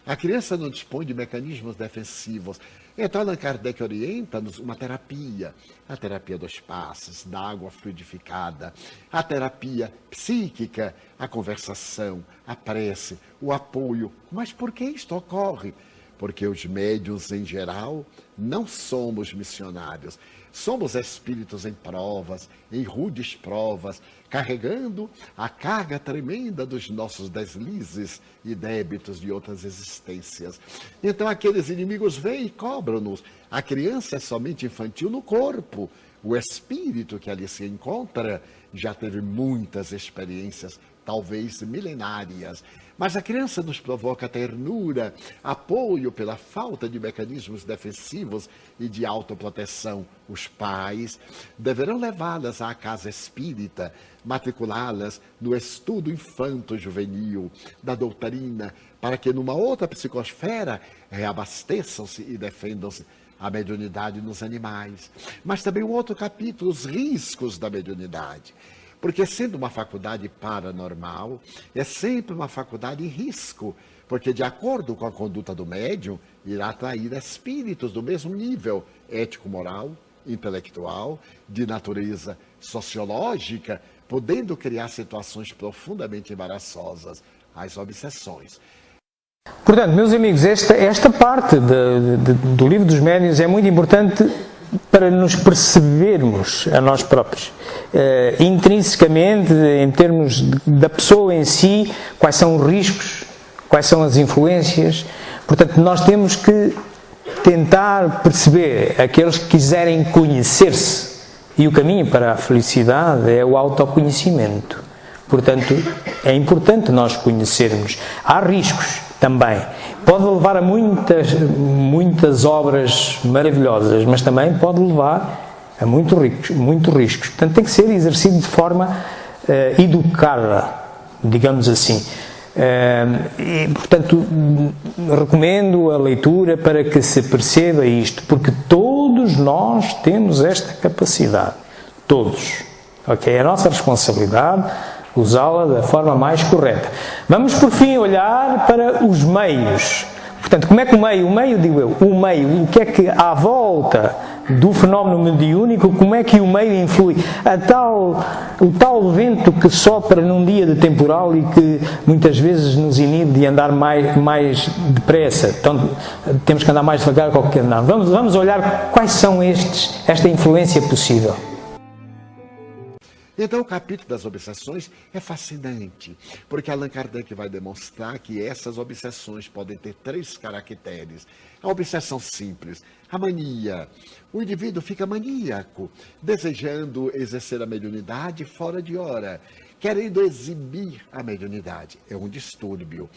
Speaker 5: A criança não dispõe de mecanismos defensivos. Então, Allan Kardec orienta-nos uma terapia. A terapia dos passos, da água fluidificada, a terapia psíquica, a conversação, a prece, o apoio. Mas por que isto ocorre? Porque os médiuns, em geral, não somos missionários. Somos espíritos em provas, em rudes provas, carregando a carga tremenda dos nossos deslizes e débitos de outras existências. Então aqueles inimigos vêm e cobram-nos. A criança é somente infantil no corpo. O espírito que ali se encontra já teve muitas experiências, talvez milenárias. Mas a criança nos provoca ternura, apoio pela falta de mecanismos defensivos e de autoproteção. Os pais deverão levá-las à casa espírita, matriculá-las no estudo infanto-juvenil da doutrina, para que numa outra psicosfera reabasteçam-se e defendam-se a mediunidade nos animais. Mas também um outro capítulo, os riscos da mediunidade. Porque sendo uma faculdade paranormal, é sempre uma faculdade em risco, porque de acordo com a conduta do médium, irá atrair espíritos do mesmo nível ético-moral, intelectual, de natureza sociológica, podendo criar situações profundamente embaraçosas, as obsessões.
Speaker 2: Portanto, meus amigos, esta parte do livro dos médiuns é muito importante para nos percebermos a nós próprios, intrinsecamente, em termos da pessoa em si, quais são os riscos, quais são as influências. Portanto, nós temos que tentar perceber, aqueles que quiserem conhecer-se, e o caminho para a felicidade é o autoconhecimento. Portanto, é importante nós conhecermos. Há riscos também. Pode levar a muitas obras maravilhosas, mas também pode levar a muitos riscos. Portanto, tem que ser exercido de forma educada, digamos assim. E, portanto, recomendo a leitura para que se perceba isto, porque todos nós temos esta capacidade. Todos. Ok? É a nossa responsabilidade usá-la da forma mais correta. Vamos, por fim, olhar para os meios. Portanto, como é que o meio, o que é que à volta do fenómeno mediúnico, como é que o meio influi? O tal vento que sopra num dia de temporal e que muitas vezes nos inibe de andar mais depressa. Então, temos que andar mais devagar que qualquer andar. Vamos olhar quais são esta influência possível.
Speaker 5: Então, o capítulo das obsessões é fascinante, porque Allan Kardec vai demonstrar que essas obsessões podem ter 3 caracteres. A obsessão simples, a mania. O indivíduo fica maníaco, desejando exercer a mediunidade fora de hora, querendo exibir a mediunidade. É um distúrbio.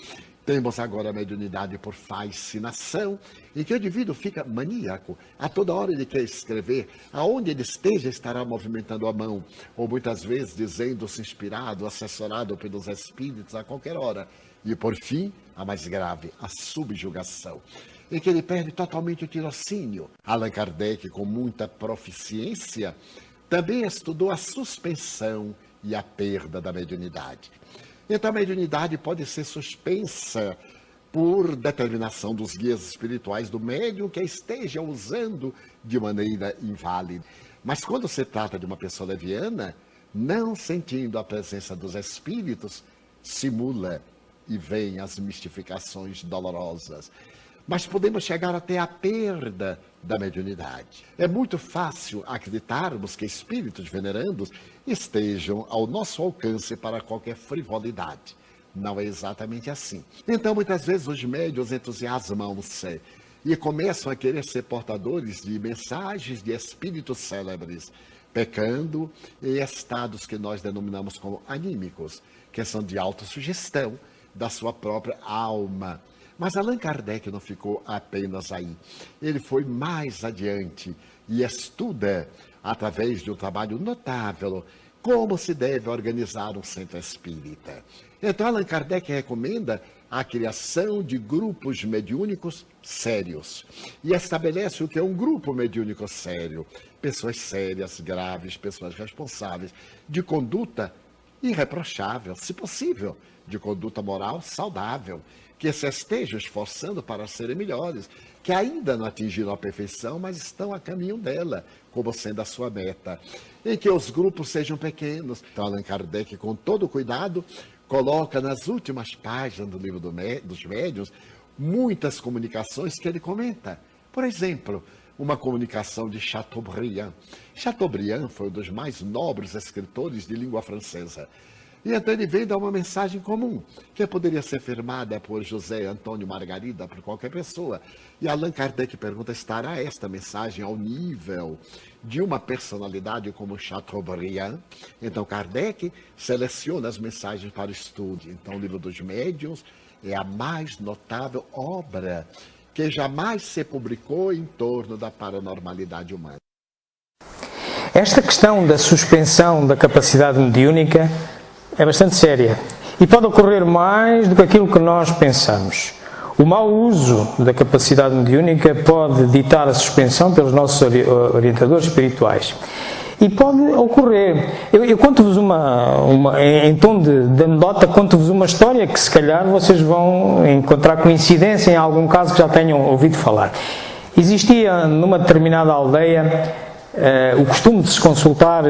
Speaker 5: Temos agora a mediunidade por fascinação, em que o indivíduo fica maníaco. A toda hora ele quer escrever, aonde ele esteja estará movimentando a mão, ou muitas vezes dizendo-se inspirado, assessorado pelos espíritos a qualquer hora. E por fim, a mais grave, a subjugação, em que ele perde totalmente o tirocínio. Allan Kardec, com muita proficiência, também estudou a suspensão e a perda da mediunidade. Então, a mediunidade pode ser suspensa por determinação dos guias espirituais do médium que a esteja usando de maneira inválida. Mas quando se trata de uma pessoa leviana, não sentindo a presença dos espíritos, simula e vem as mistificações dolorosas. Mas podemos chegar até a perda da mediunidade. É muito fácil acreditarmos que espíritos venerandos estejam ao nosso alcance para qualquer frivolidade. Não é exatamente assim. Então, muitas vezes, os médiuns entusiasmam-se e começam a querer ser portadores de mensagens de espíritos célebres, pecando em estados que nós denominamos como anímicos, que são de autossugestão da sua própria alma. Mas Allan Kardec não ficou apenas aí. Ele foi mais adiante e estuda, através de um trabalho notável, como se deve organizar um centro espírita. Então, Allan Kardec recomenda a criação de grupos mediúnicos sérios. E estabelece o que é um grupo mediúnico sério. Pessoas sérias, graves, pessoas responsáveis, de conduta irreprochável, se possível, de conduta moral saudável, que se estejam esforçando para serem melhores, que ainda não atingiram a perfeição, mas estão a caminho dela, como sendo a sua meta. Em que os grupos sejam pequenos. Então, Allan Kardec, com todo cuidado, coloca nas últimas páginas do livro dos médiuns muitas comunicações que ele comenta. Por exemplo, uma comunicação de Chateaubriand. Chateaubriand foi um dos mais nobres escritores de língua francesa. E então ele vem dar uma mensagem comum, que poderia ser firmada por José Antônio Margarida, por qualquer pessoa. E Allan Kardec pergunta, estará esta mensagem ao nível de uma personalidade como Chateaubriand? Então Kardec seleciona as mensagens para o estudo. Então o livro dos médiuns é a mais notável obra que jamais se publicou em torno da paranormalidade humana.
Speaker 2: Esta questão da suspensão da capacidade mediúnica é bastante séria e pode ocorrer mais do que aquilo que nós pensamos. O mau uso da capacidade mediúnica pode ditar a suspensão pelos nossos orientadores espirituais. E pode ocorrer. Eu conto-vos em tom de anedota, conto-vos uma história que se calhar vocês vão encontrar coincidência em algum caso que já tenham ouvido falar. Existia numa determinada aldeia o costume de se consultar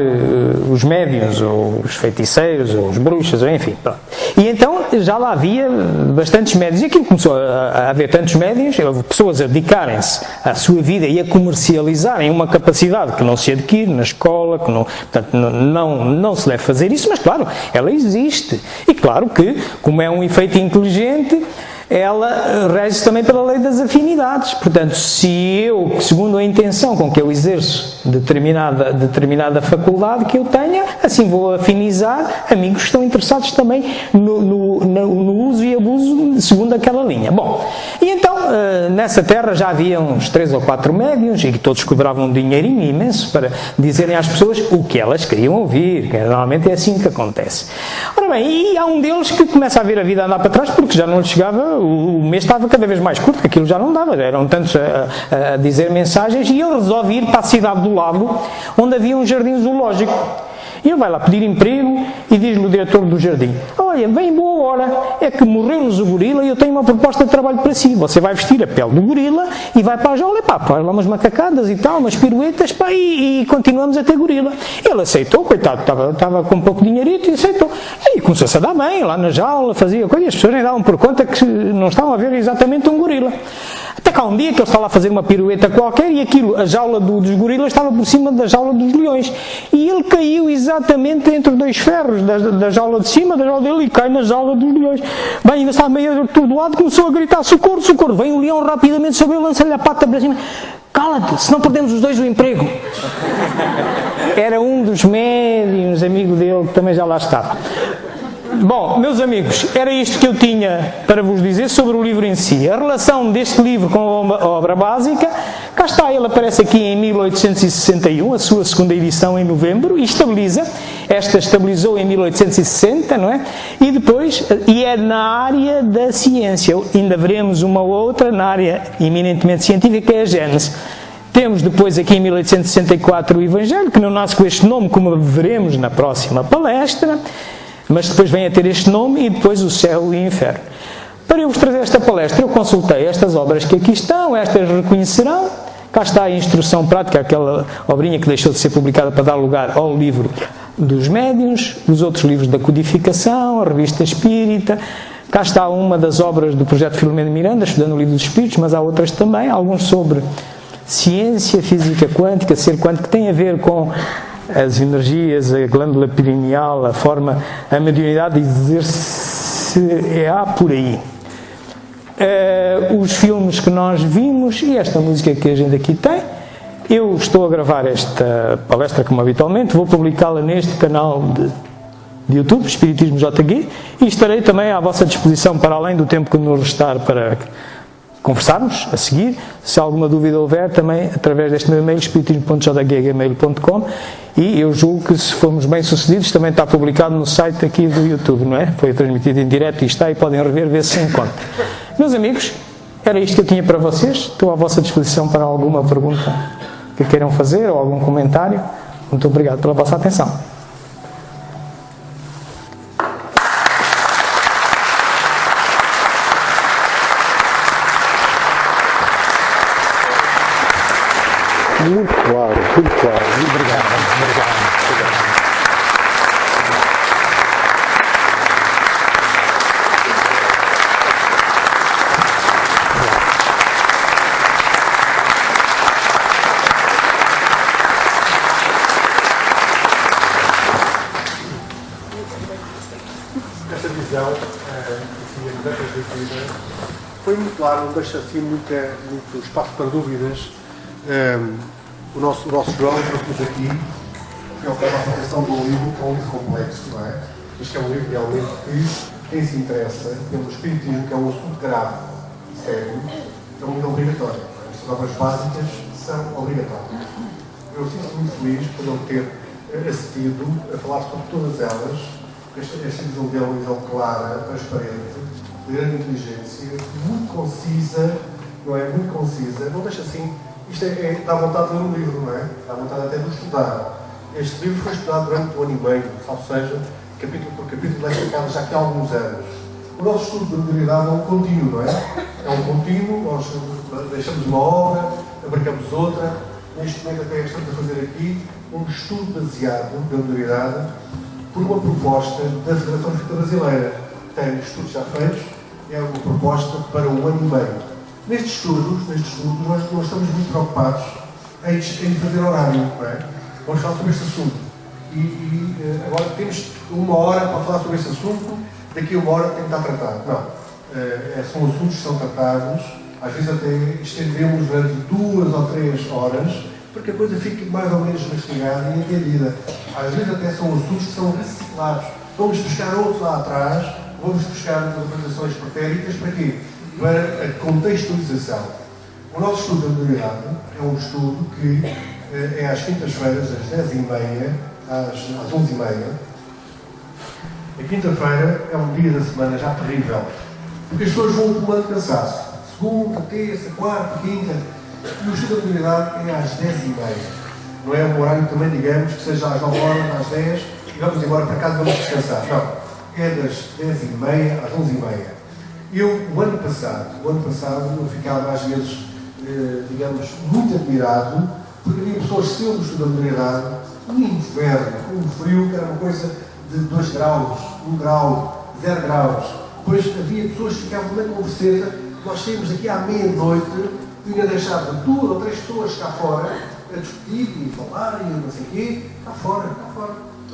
Speaker 2: os médiuns, ou os feiticeiros, ou os bruxos, ou enfim. Pronto. E então já lá havia bastantes médiuns. E aquilo começou a haver tantos médiuns, pessoas a dedicarem-se à sua vida e a comercializarem uma capacidade que não se adquire na escola, que não, portanto, não se deve fazer isso, mas claro, ela existe. E claro que, como é um efeito inteligente, ela rege também pela lei das afinidades. Portanto, se eu, segundo a intenção com que eu exerço determinada faculdade que eu tenha, assim vou afinizar amigos que estão interessados também no uso e abuso segundo aquela linha. Bom, e então nessa terra já havia uns 3 ou 4 médiuns e todos cobravam um dinheirinho imenso para dizerem às pessoas o que elas queriam ouvir, que normalmente é assim que acontece. Ora bem, e há um deles que começa a ver a vida andar para trás porque já não lhe chegava, o mês estava cada vez mais curto, aquilo já não dava, eram tantos a dizer mensagens, e ele resolve ir para a cidade do lado, onde havia um jardim zoológico. E ele vai lá pedir emprego e diz-lhe o diretor do jardim: olha, bem boa hora, é que morreu-nos o gorila e eu tenho uma proposta de trabalho para si. Você vai vestir a pele do gorila e vai para a jaula, faz lá umas macacadas e tal, umas piruetas, e continuamos a ter gorila. Ele aceitou, coitado, estava com pouco dinheirito e aceitou. E começou-se a dar bem, lá na jaula, fazia coisa, e as pessoas nem davam por conta que não estavam a ver exatamente um gorila. Até cá um dia que ele está lá a fazer uma pirueta qualquer e a jaula dos gorilas estava por cima da jaula dos leões. E ele caiu exatamente entre 2 ferros, da jaula de cima, da jaula dele, e cai na jaula dos leões. Bem, ainda está meio atordoado, começou a gritar: socorro, socorro! Vem o leão rapidamente sobre ele, lança-lhe a pata para cima: cala-te, senão perdemos os dois o emprego. Era um dos médiuns, amigo dele, que também já lá estava. Bom, meus amigos, era isto que eu tinha para vos dizer sobre o livro em si. A relação deste livro com a obra básica, cá está, ele aparece aqui em 1861, a sua segunda edição em novembro, e estabilizou em 1860, não é? E depois, é na área da ciência, ainda veremos uma outra na área eminentemente científica, que é a Gênese. Temos depois aqui em 1864 o Evangelho, que não nasce com este nome, como veremos na próxima palestra, mas depois vem a ter este nome, e depois o céu e o inferno. Para eu vos trazer esta palestra, eu consultei estas obras que aqui estão, estas reconhecerão. Cá está a instrução prática, aquela obrinha que deixou de ser publicada para dar lugar ao livro dos médiuns, os outros livros da codificação, a revista espírita. Cá está uma das obras do projeto Filomeno Miranda, estudando o livro dos espíritos, mas há outras também, alguns sobre ciência, física quântica, ser quântico, que tem a ver com as energias, a glândula perineal, a forma, a mediunidade, dizer-se por aí. Os filmes que nós vimos e esta música que a gente aqui tem. Eu estou a gravar esta palestra como habitualmente, vou publicá-la neste canal de YouTube, Espiritismo JG, e estarei também à vossa disposição para além do tempo que nos restar para conversarmos a seguir. Se alguma dúvida houver, também através deste meu e-mail, espiritismo.jg@gmail.com, e eu julgo que, se formos bem sucedidos, também está publicado no site aqui do YouTube, não é? Foi transmitido em direto e está, e podem rever, ver se encontram. Meus amigos, era isto que eu tinha para vocês. Estou à vossa disposição para alguma pergunta que queiram fazer ou algum comentário. Muito obrigado pela vossa atenção.
Speaker 1: Muito claro, muito claro. Obrigado. Esta visão, foi muito claro, não deixa assim muito espaço para dúvidas. O nosso João trouxe aqui, que é a nossa atenção do livro, é um livro complexo, não é? Mas que é um livro realmente que, quem se interessa pelo espiritismo, que é um assunto grave e sério, é um livro obrigatório. Estas obras básicas são obrigatórias. Eu sinto muito feliz por ele ter assistido a falar sobre todas elas. Este livro dele é uma visão clara, transparente, de grande inteligência, muito concisa, não é? Muito concisa, não deixa assim. Isto dá vontade de ler um livro, não é? Dá vontade até de estudar. Este livro foi estudado durante 1 ano e meio, ou seja, capítulo por capítulo, desta casa já há alguns anos. O nosso estudo da modernidade é um contínuo, não é? É um contínuo, nós deixamos uma obra, abarcamos outra. Neste momento até estamos a fazer aqui um estudo baseado na modernidade por uma proposta da Federação Espírita Brasileira. Tem estudos já feitos, é uma proposta para 1 ano e meio. Nestes estudos nós estamos muito preocupados em fazer horário, não é? Vamos falar sobre este assunto. Agora temos 1 hora para falar sobre este assunto, daqui a 1 hora tem que estar tratado. Não. São assuntos que são tratados, às vezes até estendemos durante 2 ou 3 horas, porque a coisa fique mais ou menos mastigada e entendida. Às vezes até são assuntos que são reciclados. Vamos buscar outros lá atrás, vamos buscar interpretações pretéritas, para quê? Para a contextualização. O nosso estudo da modernidade é um estudo que é às quintas-feiras, às 10h30, às 11h30. A quinta-feira é um dia da semana já terrível, porque as pessoas vão acumulando cansaço. Segunda, terça, quarta, quinta. E o estudo da modernidade é às 10h30. Não é um horário também, digamos, que seja às 9 horas, às 10 e vamos embora para casa e vamos descansar. Não. É das 10h30 às 11h30. O ano passado, eu ficava às vezes, digamos, muito admirado, porque havia pessoas que saíam do estudo da modernidade, um inverno, um frio, que era uma coisa de 2 graus, 1 grau, 0 graus. Depois havia pessoas que ficavam na converseta, nós saímos aqui à meia-noite e ainda deixava 2 ou 3 pessoas cá fora a discutir e falar e não sei o quê, cá fora,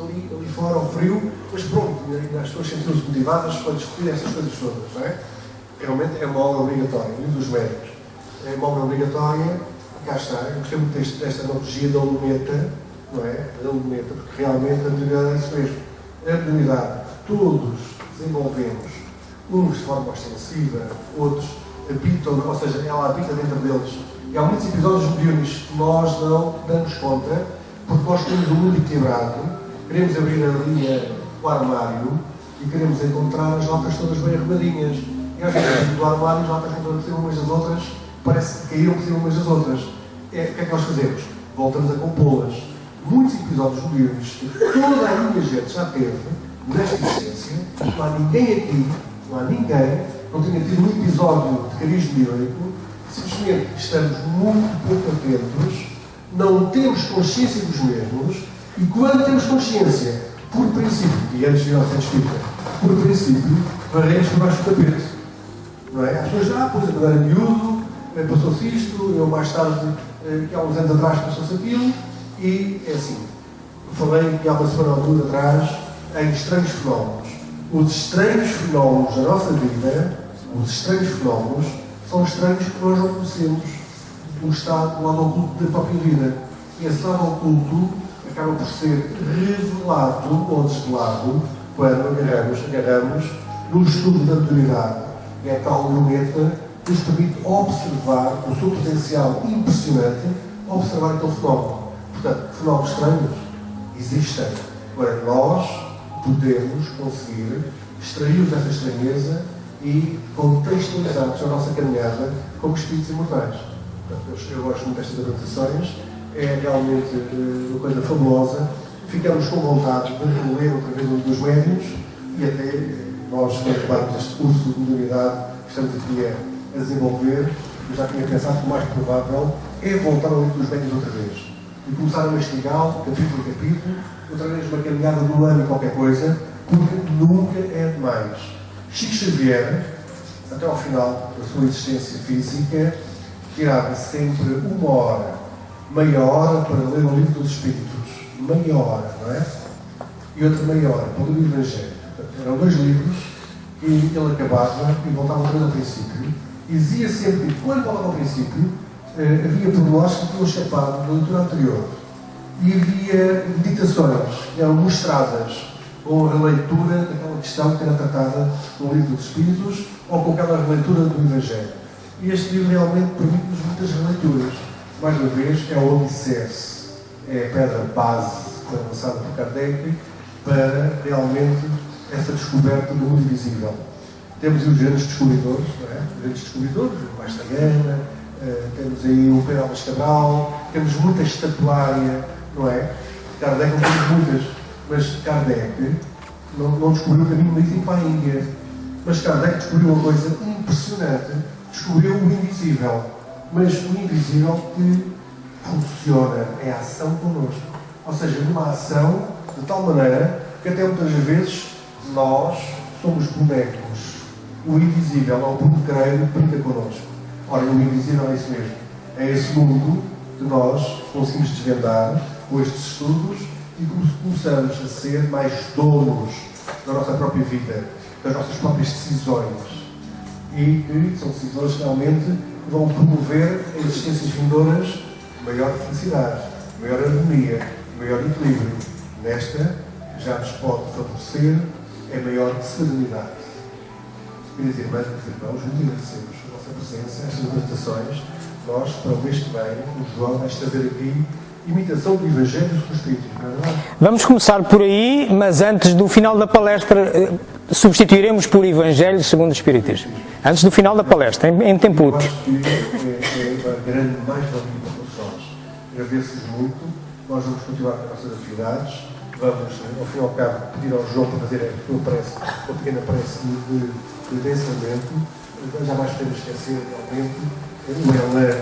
Speaker 1: ali fora ao frio, mas pronto, ainda as pessoas sentiram-se motivadas para discutir essas coisas todas, não é? Realmente é uma obra obrigatória, um dos médicos. É uma obra obrigatória, cá está, eu gostei muito desta analogia da luneta, não é? Da luneta, porque realmente a modernidade é isso mesmo. A modernidade, todos desenvolvemos, uns de forma ostensiva, outros habitam, ou seja, ela habita dentro deles. E há muitos episódios mediúnicos que nós não damos conta, porque nós temos um mundo equilibrado, queremos abrir ali o armário e queremos encontrar as latas todas bem arrumadinhas. E às vezes, do armário, as latas não estão umas das outras, parece que caíram por cima umas das outras. O que é que nós fazemos? Voltamos a compô-las. Muitos episódios mediúnicos que toda a minha gente já teve nesta existência, não há ninguém aqui, não tenha tido um episódio de cariz mediúnico, simplesmente estamos muito pouco atentos, não temos consciência dos mesmos, e quando temos consciência, por princípio, e antes de ir ao centro espírita, por princípio, varremos por baixo do tapete. Não é? As pessoas, pois eu era miúdo, passou-se isto, eu mais tarde, que há uns anos atrás passou-se aquilo, e é assim. Eu falei que há uma semana ou duas atrás em estranhos fenómenos. Os estranhos fenómenos da nossa vida, os estranhos fenómenos, são estranhos que nós não conhecemos o estado, o lado oculto da própria vida. E esse lado oculto acaba por ser revelado ou desvelado quando agarramos no estudo da modernidade. E é a tal luneta que nos permite observar o seu potencial impressionante, observar aquele fenómeno. Portanto, fenómenos estranhos existem. Agora, nós podemos conseguir extrair-os dessa estranheza e contextualizar-nos a nossa caminhada como espíritos imortais. Portanto, eu gosto muito destas adaptações, é realmente uma coisa fabulosa. Ficamos com vontade de ler outra vez um dos médiuns e até nós, quando acabarmos este curso de modernidade que estamos aqui a desenvolver, eu já tinha pensado que o mais provável é voltar ao livro dos médiuns outra vez. E começar a mastigá-lo, capítulo a capítulo, outra vez uma caminhada do ano e qualquer coisa, porque nunca é demais. Chico Xavier, até ao final da sua existência física, tirava sempre 1 hora, meia hora para ler o livro dos Espíritos. Meia hora, não é? E outra meia hora para ler o Evangelho. Eram 2 livros que ele acabava e voltava outra vez ao princípio. E dizia sempre que, quando voltava ao princípio, havia por nós que tinham escapado da leitura anterior. E havia meditações que eram mostradas com a releitura daquela questão que era tratada no livro dos Espíritos ou com aquela releitura do Evangelho. E este livro realmente permite-nos muitas releituras. Mais uma vez, é o alicerce, é a pedra base que foi lançada por Kardec para realmente essa descoberta do mundo invisível. Temos aí os grandes descobridores, não é? Os grandes descobridores, o Mastagana, temos aí o Pedro Alves Cabral, temos muita estatuária, não é? Kardec não tem muitas, mas Kardec não descobriu o caminho marítimo para a Índia. Mas Kardec descobriu uma coisa impressionante. Descobriu o invisível. Mas o invisível que funciona é a ação connosco. Ou seja, uma ação de tal maneira que até muitas vezes nós somos bonecos. O invisível, ao Bruno Creio, brinca connosco. Ora, o invisível é isso mesmo. É esse mundo que nós conseguimos desvendar com estes estudos e começamos a ser mais donos da nossa própria vida, das nossas próprias decisões. E que são decisões que realmente vão promover a existências vindouras de maior felicidade, maior harmonia, maior equilíbrio. Nesta, já nos pode favorecer a maior serenidade. Quer dizer, mais do que irmãos, muito agradecemos a vossa presença, estas meditações. Nós, para o mês que vem, o João vai trazer aqui imitação do Evangelho do Espírito.
Speaker 2: Vamos começar por aí, mas antes do final da palestra, substituiremos por Evangelho segundo o Espiritismo. Antes do final da palestra, em tempo útil.
Speaker 1: Eu acho que é uma grande mais-valia para todos nós. Agradeço-vos muito. Nós vamos continuar com as nossas atividades. Vamos, ao fim e ao cabo, pedir ao João para fazer uma pequena prece de pensamento. Já mais podemos esquecer, realmente, o elan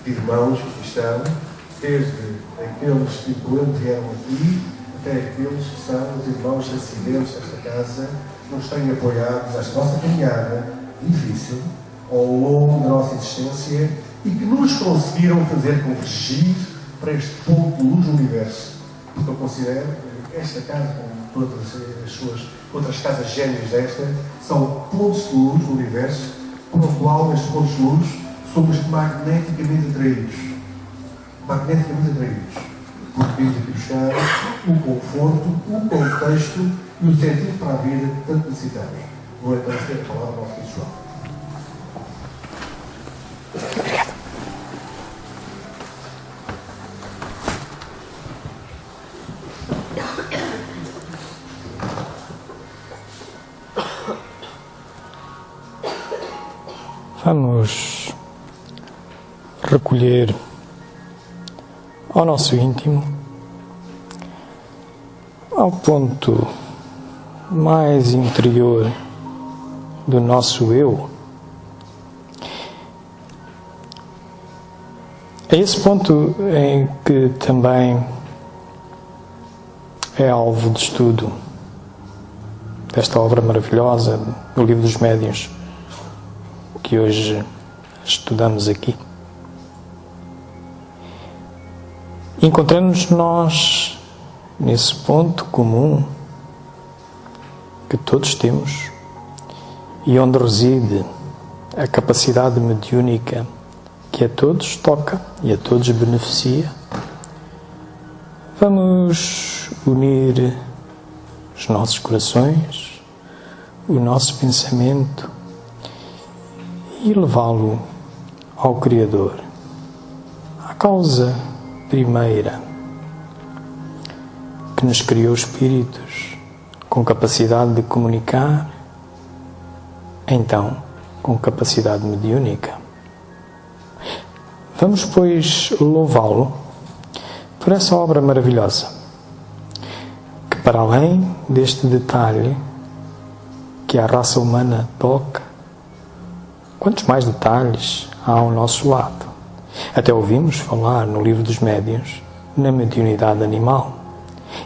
Speaker 1: de irmãos que estão, desde aqueles que por onde vieram aqui, até aqueles que são os irmãos residentes desta casa, que nos têm apoiado nesta nossa caminhada difícil, ao longo da nossa existência, e que nos conseguiram fazer convergir para este ponto de luz do universo. Porque eu considero que esta casa, como todas as suas outras casas gêmeas desta, são pontos de luz do universo, por o qual estes pontos de luz somos magneticamente atraídos. Magneticamente atraídos. Porque vimos aqui buscar o conforto, o contexto e o sentido para a vida que tanto necessitamos. Vou então ter a palavra ao nosso querido João.
Speaker 2: Obrigado. Vamos recolher ao nosso íntimo, ao ponto mais interior do nosso eu. É esse ponto em que também é alvo de estudo desta obra maravilhosa, do Livro dos Médiuns, que hoje estudamos aqui. Encontramos nós nesse ponto comum que todos temos e onde reside a capacidade mediúnica que a todos toca e a todos beneficia. Vamos unir os nossos corações, o nosso pensamento e levá-lo ao Criador, à causa primeira que nos criou espíritos com capacidade de comunicar, então com capacidade mediúnica. Vamos, pois, louvá-lo por essa obra maravilhosa, que para além deste detalhe que a raça humana toca, quantos mais detalhes há ao nosso lado? Até ouvimos falar no Livro dos Médiuns na mediunidade animal.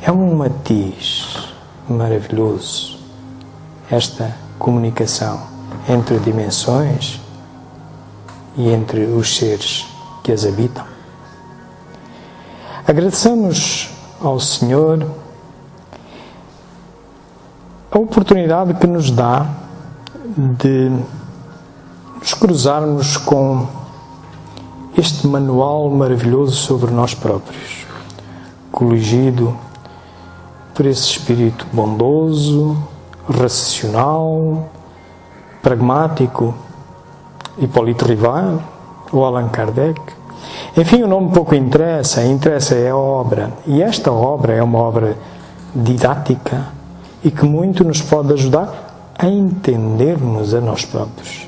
Speaker 2: É um matiz maravilhoso esta comunicação entre dimensões e entre os seres que as habitam. Agradeçamos ao Senhor a oportunidade que nos dá de nos cruzarmos com este manual maravilhoso sobre nós próprios, coligido por esse espírito bondoso, racional, pragmático, Hipólito Rival ou Allan Kardec. Enfim, o nome pouco interessa é a obra. E esta obra é uma obra didática e que muito nos pode ajudar a entendermos a nós próprios.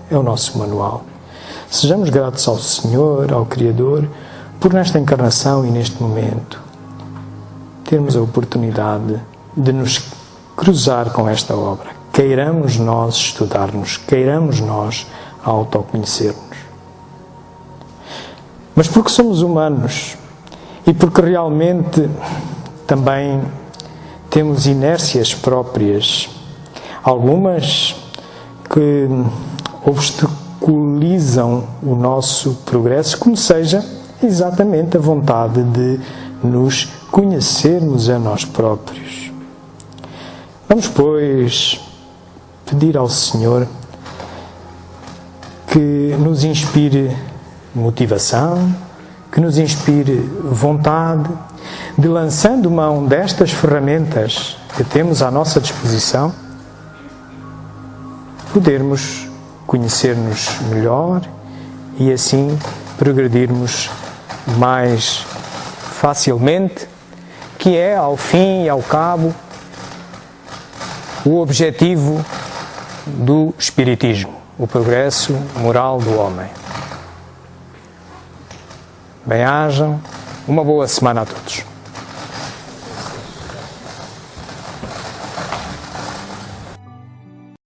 Speaker 2: É o nosso manual. Sejamos gratos ao Senhor, ao Criador, por nesta encarnação e neste momento termos a oportunidade de nos cruzar com esta obra. Queiramos nós estudar-nos, queiramos nós autoconhecer-nos. Mas porque somos humanos e porque realmente também temos inércias próprias, algumas que obstaculizam o nosso progresso, como seja exatamente a vontade de nos conhecermos a nós próprios. Vamos, pois, pedir ao Senhor que nos inspire motivação, que nos inspire vontade, de, lançando mão destas ferramentas que temos à nossa disposição, podermos conhecer-nos melhor e assim progredirmos mais facilmente, que é, ao fim e ao cabo, o objetivo do Espiritismo, o progresso moral do homem. Bem-ajam, uma boa semana a todos.